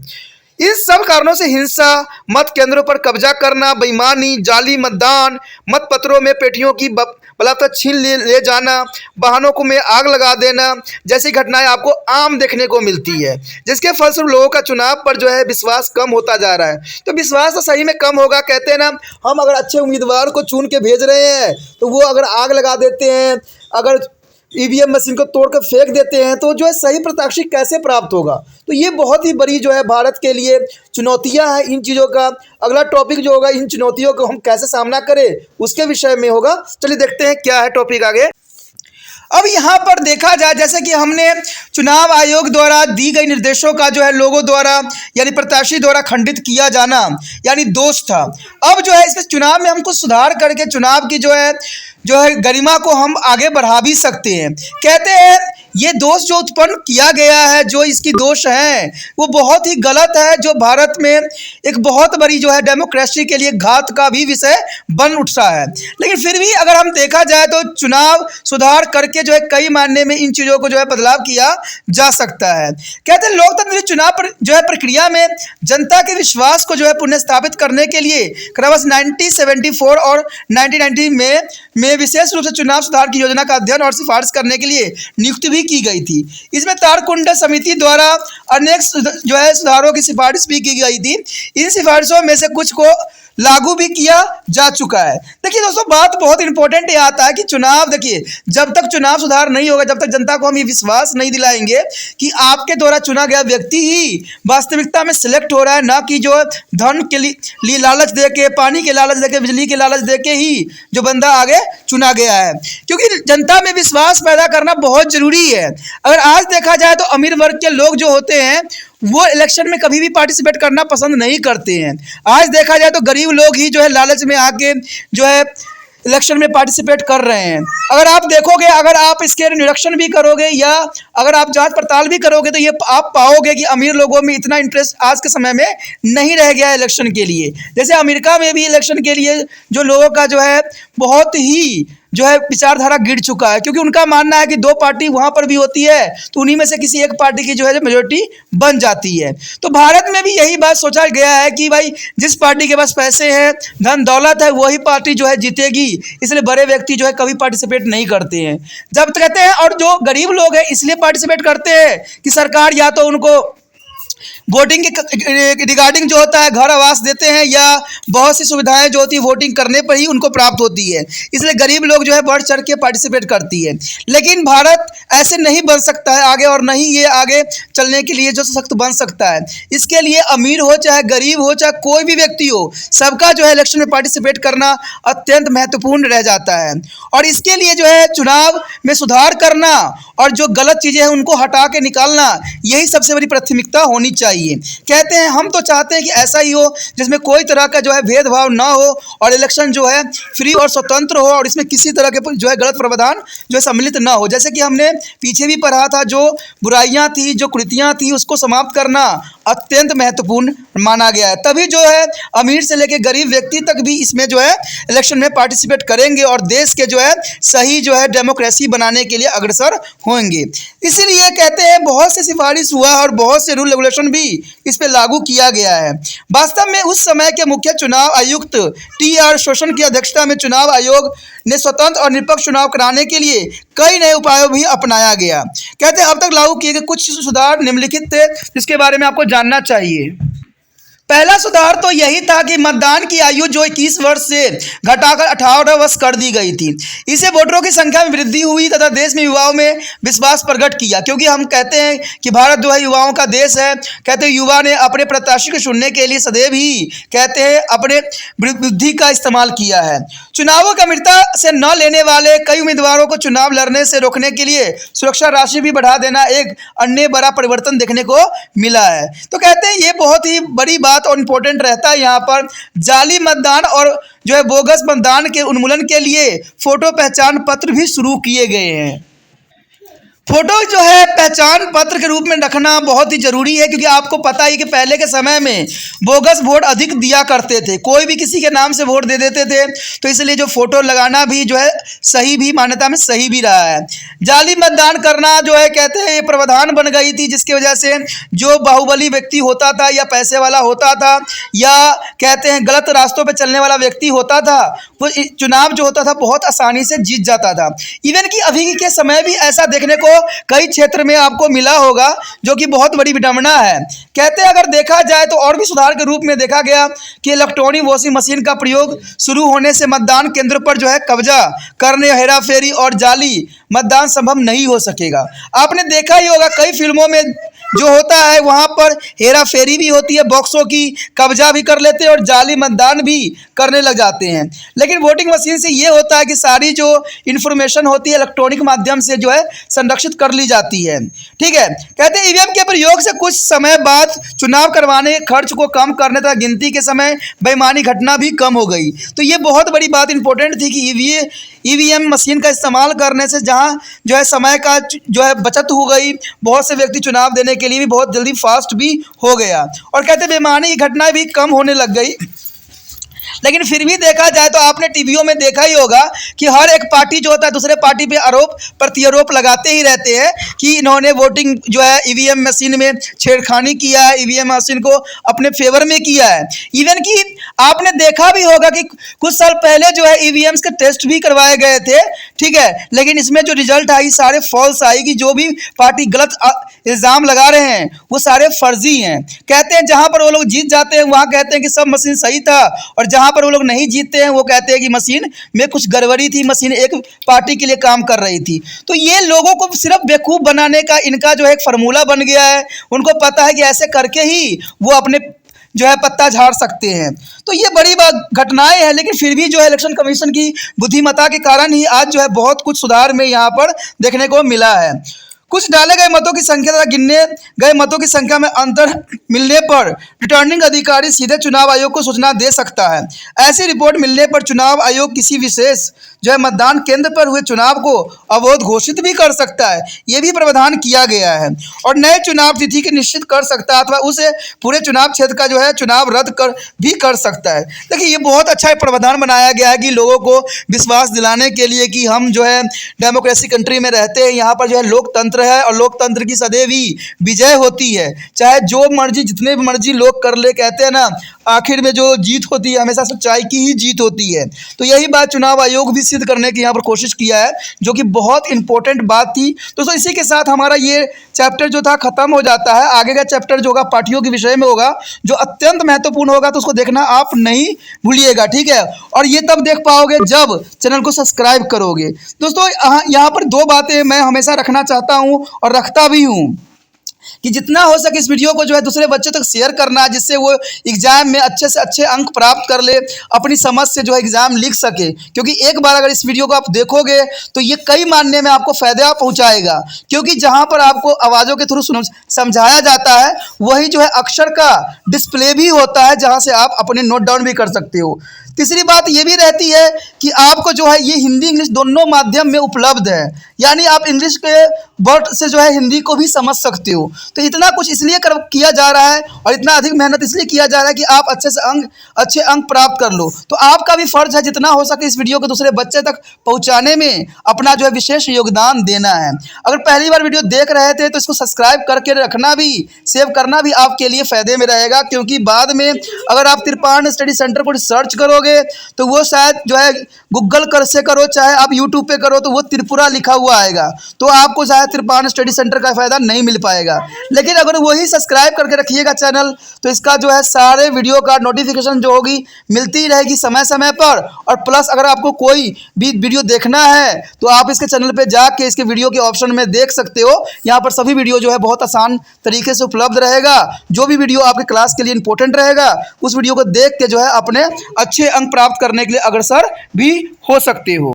इन सब कारणों से हिंसा, मत केंद्रों पर कब्जा करना, बेईमानी, जाली मतदान, मत पत्रों में पेटियों की बलात्कार छीन ले जाना, वाहनों को में आग लगा देना जैसी घटनाएं आपको आम देखने को मिलती है, जिसके फलस्वरूप लोगों का चुनाव पर जो है विश्वास कम होता जा रहा है। तो विश्वास तो सही में कम होगा। कहते हैं ना, हम अगर अच्छे उम्मीदवार को चुन के भेज रहे हैं तो वो अगर आग लगा देते हैं, अगर ईवीएम मशीन को तोड़कर फेंक देते हैं, तो जो है सही प्रत्याशी कैसे प्राप्त होगा। तो ये बहुत ही बड़ी जो है भारत के लिए चुनौतियां हैं। इन चीज़ों का अगला टॉपिक जो होगा, इन चुनौतियों को हम कैसे सामना करें उसके विषय में होगा। चलिए देखते हैं क्या है टॉपिक आगे। अब यहाँ पर देखा जाए, जैसे कि हमने चुनाव आयोग द्वारा दी गई निर्देशों का जो है लोगों द्वारा यानी प्रत्याशी द्वारा खंडित किया जाना यानी दोष था। अब जो है इसमें चुनाव में हम कुछ सुधार करके चुनाव की जो है गरिमा को हम आगे बढ़ा भी सकते हैं। कहते हैं ये दोष जो उत्पन्न किया गया है, जो इसकी दोष हैं, वो बहुत ही गलत है, जो भारत में एक बहुत बड़ी जो है डेमोक्रेसी के लिए घात का भी विषय बन उठता है। लेकिन फिर भी अगर हम देखा जाए तो चुनाव सुधार करके जो है कई मायने में इन चीज़ों को जो है बदलाव किया जा सकता है। कहते हैं लोकतंत्र चुनाव पर जो है प्रक्रिया में जनता के विश्वास को जो है पुनर्स्थापित करने के लिए क्रमश 1974 और 1990 में विशेष रूप से चुनाव सुधार की योजना का अध्ययन और सिफारिश करने के लिए नियुक्ति भी की गई थी। इसमें तारकुंड समिति द्वारा अनेक जो है सुधारों की सिफारिश भी की गई थी। इन सिफारिशों में से कुछ को लागू भी किया जा चुका है। देखिए दोस्तों, बात बहुत इंपॉर्टेंट ये आता है कि चुनाव, देखिए जब तक चुनाव सुधार नहीं होगा, जब तक जनता को हम ये विश्वास नहीं दिलाएंगे कि आपके द्वारा चुना गया व्यक्ति ही वास्तविकता में सिलेक्ट हो रहा है, ना कि जो धन के लिए लालच दे के, पानी के लालच दे के, बिजली के लालच दे के ही जो बंदा आगे चुना गया है। क्योंकि जनता में विश्वास पैदा करना बहुत जरूरी है। अगर आज देखा जाए तो अमीर वर्ग के लोग जो होते हैं वो इलेक्शन में कभी भी पार्टिसिपेट करना पसंद नहीं करते हैं। आज देखा जाए तो गरीब लोग ही जो है लालच में आके जो है इलेक्शन में पार्टिसिपेट कर रहे हैं। अगर आप देखोगे, अगर आप इसके निरीक्षण भी करोगे या अगर आप जांच पड़ताल भी करोगे, तो ये आप पाओगे कि अमीर लोगों में इतना इंटरेस्ट आज के समय में नहीं रह गया है इलेक्शन के लिए। जैसे अमेरिका में भी इलेक्शन के लिए जो लोगों का जो है बहुत ही जो है विचारधारा गिर चुका है, क्योंकि उनका मानना है कि दो पार्टी वहाँ पर भी होती है तो उन्हीं में से किसी एक पार्टी की जो है मेजोरिटी बन जाती है। तो भारत में भी यही बात सोचा गया है कि भाई जिस पार्टी के पास पैसे हैं, धन दौलत है, वही पार्टी जो है जीतेगी। इसलिए बड़े व्यक्ति जो है कभी पार्टिसिपेट नहीं करते हैं। जब कहते हैं, और जो गरीब लोग हैं इसलिए पार्टिसिपेट करते हैं कि सरकार या तो उनको वोटिंग के रिगार्डिंग जो होता है घर आवास देते हैं, या बहुत सी सुविधाएं जो होती है वोटिंग करने पर ही उनको प्राप्त होती है। इसलिए गरीब लोग जो है बढ़ चढ़ के पार्टिसिपेट करती है। लेकिन भारत ऐसे नहीं बन सकता है आगे, और नहीं ये आगे चलने के लिए जो सशक्त बन सकता है। इसके लिए अमीर हो चाहे गरीब हो चाहे कोई भी व्यक्ति हो, सबका जो है इलेक्शन में पार्टिसिपेट करना अत्यंत महत्वपूर्ण रह जाता है। और इसके लिए जो है चुनाव में सुधार करना और जो गलत चीज़ें हैं उनको हटा के निकालना, यही सबसे बड़ी प्राथमिकता होनी चाहिए। कहते हैं हम तो चाहते हैं कि ऐसा ही हो जिसमें कोई तरह का जो है भेदभाव ना हो और इलेक्शन जो है फ्री और स्वतंत्र हो, और इसमें किसी तरह के जो है गलत प्रावधान जो है सम्मिलित ना हो। जैसे कि हमने पीछे भी पढ़ा था, जो बुराइयां थी, जो कुरीतियां थी, उसको समाप्त करना अत्यंत महत्वपूर्ण माना गया है। तभी जो है अमीर से लेकर गरीब व्यक्ति तक भी इसमें जो है इलेक्शन में पार्टिसिपेट करेंगे और देश के जो है सही जो है डेमोक्रेसी बनाने के लिए अग्रसर होंगे। इसीलिए कहते हैं बहुत से सिफारिश हुआ और बहुत से रूल रेगुलेशन भी इस पे लागू किया गया है। वास्तव में उस समय के मुख्य चुनाव आयुक्त टी.आर. शोसन की अध्यक्षता में चुनाव आयोग ने स्वतंत्र और निष्पक्ष चुनाव कराने के लिए कई नए उपायों भी अपनाया गया। कहते हैं अब तक लागू किए गए कुछ सुधार निम्नलिखित थे जिसके बारे में आपको जानना चाहिए। पहला सुधार तो यही था कि मतदान की आयु जो 21 वर्ष से घटाकर 18 वर्ष कर दी गई थी। इससे वोटरों की संख्या में वृद्धि हुई तथा देश में युवाओं में विश्वास प्रकट किया, क्योंकि हम कहते हैं कि भारत जो है युवाओं का देश है। कहते हैं युवा ने अपने प्रत्याशी को चुनने के लिए सदैव ही कहते हैं अपने बुद्धि का इस्तेमाल किया है। चुनावों की अमृता से न लेने वाले कई उम्मीदवारों को चुनाव लड़ने से रोकने के लिए सुरक्षा राशि भी बढ़ा देना एक अन्य बड़ा परिवर्तन देखने को मिला है। तो कहते हैं ये बहुत ही बड़ी बात और इम्पोर्टेंट रहता है। यहाँ पर जाली मतदान और जो है बोगस मतदान के उन्मूलन के लिए फोटो पहचान पत्र भी शुरू किए गए हैं। फोटो जो है पहचान पत्र के रूप में रखना बहुत ही जरूरी है, क्योंकि आपको पता ही कि पहले के समय में बोगस वोट अधिक दिया करते थे, कोई भी किसी के नाम से वोट दे देते थे। तो इसलिए जो फोटो लगाना भी जो है सही भी मान्यता में सही भी रहा है। जाली मतदान करना जो है कहते हैं ये प्रावधान बन गई थी, जिसकी वजह से जो बाहुबली व्यक्ति होता था या पैसे वाला होता था या कहते हैं गलत रास्तों पर चलने वाला व्यक्ति होता था, वो चुनाव जो होता था बहुत आसानी से जीत जाता था। इवन कि अभी के समय भी ऐसा देखने को कई क्षेत्र में आपको मिला होगा, जो कि बहुत बड़ी विडंबना है। कहते हैं अगर देखा जाए तो और भी सुधार के रूप में देखा गया कि इलेक्ट्रॉनिक वोटिंग मशीन का प्रयोग शुरू होने से मतदान केंद्र पर जो है कब्जा करने, हेराफेरी और जाली मतदान संभव नहीं हो सकेगा। आपने देखा ही होगा कई फिल्मों में जो होता है वहाँ पर हेरा फेरी भी होती है, बॉक्सों की कब्जा भी कर लेते हैं और जाली मतदान भी करने लग जाते हैं। लेकिन वोटिंग मशीन से ये होता है कि सारी जो इन्फॉर्मेशन होती है इलेक्ट्रॉनिक माध्यम से जो है संरक्षित कर ली जाती है। ठीक है, कहते हैं ईवीएम के प्रयोग से कुछ समय बाद चुनाव करवाने के खर्च को कम करने तथा गिनती के समय बेईमानी घटना भी कम हो गई। तो ये बहुत बड़ी बात इंपॉर्टेंट थी कि ईवीएम मशीन का इस्तेमाल करने से जहां जो है समय का जो है बचत हो गई, बहुत से व्यक्ति चुनाव देने के लिए भी बहुत जल्दी फास्ट भी हो गया और कहते बेईमानी की घटनाएं भी कम होने लग गई। लेकिन फिर भी देखा जाए तो आपने टीवीओं में देखा ही होगा कि हर एक पार्टी जो होता है दूसरे पार्टी पे आरोप प्रत्यारोप लगाते ही रहते हैं कि इन्होंने वोटिंग जो है ईवीएम मशीन में छेड़खानी किया है, ईवीएम मशीन को अपने फेवर में किया है। इवन कि आपने देखा भी होगा कि कुछ साल पहले जो है ईवीएम्स के टेस्ट भी करवाए गए थे, ठीक है, लेकिन इसमें जो रिजल्ट आई सारे फॉल्स आई कि जो भी पार्टी गलत इल्ज़ाम लगा रहे हैं वो सारे फर्जी हैं। कहते हैं जहां पर वो लोग जीत जाते हैं वहां कहते हैं कि सब मशीन सही था, और जहां पर वो लोग नहीं जीतते हैं वो कहते हैं कि मशीन में कुछ गड़बड़ी थी, मशीन एक पार्टी के लिए काम कर रही थी। तो ये लोगों को सिर्फ बेवकूफ़ बनाने का इनका जो है एक फार्मूला बन गया है। उनको पता है कि ऐसे करके ही वो अपने जो है पत्ता झाड़ सकते हैं। तो ये बड़ी बात घटनाएं हैं, लेकिन फिर भी जो है इलेक्शन कमीशन की बुद्धिमत्ता के कारण ही आज जो है बहुत कुछ सुधार में यहाँ पर देखने को मिला है। कुछ डाले गए मतों की संख्या तथा गिनने गए मतों की संख्या में अंतर मिलने पर रिटर्निंग अधिकारी सीधे चुनाव आयोग को सूचना दे सकता है। ऐसी रिपोर्ट मिलने पर चुनाव आयोग किसी विशेष जो है मतदान केंद्र पर हुए चुनाव को अवैध घोषित भी कर सकता है। ये भी प्रावधान किया गया है और नए चुनाव तिथि की निश्चित कर सकता है अथवा उसे पूरे चुनाव क्षेत्र का जो है चुनाव रद्द कर सकता है। देखिए ये बहुत अच्छा प्रावधान बनाया गया है कि लोगों को विश्वास दिलाने के लिए कि हम जो है डेमोक्रेसी कंट्री में रहते हैं, यहाँ पर जो है लोकतंत्र है और लोकतंत्र की सदैव ही विजय होती है। चाहे जो मर्जी जितने भी मर्जी लोग कर ले, कहते हैं ना आखिर में जो जीत होती है हमेशा सच्चाई की ही जीत होती है। तो यही बात चुनाव आयोग भी सिद्ध करने की यहाँ पर कोशिश किया है, जो कि बहुत इंपॉर्टेंट बात थी। दोस्तों इसी के साथ हमारा ये चैप्टर जो था खत्म हो जाता है। आगे का चैप्टर जो होगा पार्टियों के विषय में होगा, जो अत्यंत महत्वपूर्ण होगा, तो उसको देखना आप नहीं भूलिएगा, ठीक है। और ये तब देख पाओगे जब चैनल को सब्सक्राइब करोगे। दोस्तों यहाँ पर दो बातें मैं हमेशा रखना चाहता हूँ और रखता भी हूँ कि जितना हो सके इस वीडियो को जो है दूसरे बच्चों तक शेयर करना, जिससे वो एग्जाम में अच्छे से अच्छे अंक प्राप्त कर ले, अपनी समझ से जो है एग्जाम लिख सके। क्योंकि एक बार अगर इस वीडियो को आप देखोगे तो ये कई मानने में आपको फायदा पहुंचाएगा, क्योंकि जहां पर आपको आवाज़ों के थ्रू समझाया जाता है वही जो है अक्षर का डिस्प्ले भी होता है, जहां से आप अपने नोट डाउन भी कर सकते हो। तीसरी बात ये भी रहती है कि आपको जो है ये हिंदी इंग्लिश दोनों माध्यम में उपलब्ध है, यानी आप इंग्लिश के वर्ड से जो है हिंदी को भी समझ सकते हो। तो इतना कुछ इसलिए किया जा रहा है और इतना अधिक मेहनत इसलिए किया जा रहा है कि आप अच्छे अंक प्राप्त कर लो। तो आपका भी फर्ज है जितना हो सके इस वीडियो को दूसरे बच्चे तक पहुंचाने में अपना जो है विशेष योगदान देना है। अगर पहली बार वीडियो देख रहे थे तो इसको सब्सक्राइब करके रखना भी, सेव करना भी आपके लिए फ़ायदे में रहेगा, क्योंकि बाद में अगर आप तिरपान स्टडी सेंटर को सर्च करोगे तो वो शायद जो है गूगल कर से करो चाहे आप यूट्यूब पे करो तो वो त्रिपुरा लिखा हुआ आएगा, तो आपको शायद तिरपान स्टडी सेंटर का फ़ायदा नहीं मिल पाएगा। लेकिन अगर वही सब्सक्राइब करके रखिएगा चैनल तो इसका जो है सारे वीडियो का नोटिफिकेशन जो होगी मिलती रहेगी समय समय पर। और प्लस अगर आपको कोई भी वीडियो देखना है तो आप इसके चैनल पे जाके इसके वीडियो के ऑप्शन में देख सकते हो। यहाँ पर सभी वीडियो जो है बहुत आसान तरीके से उपलब्ध रहेगा। जो भी वीडियो आपके क्लास के लिए इंपॉर्टेंट रहेगा उस वीडियो को देख के जो है अपने अच्छे अंक प्राप्त करने के लिए अग्रसर भी हो सकते हो।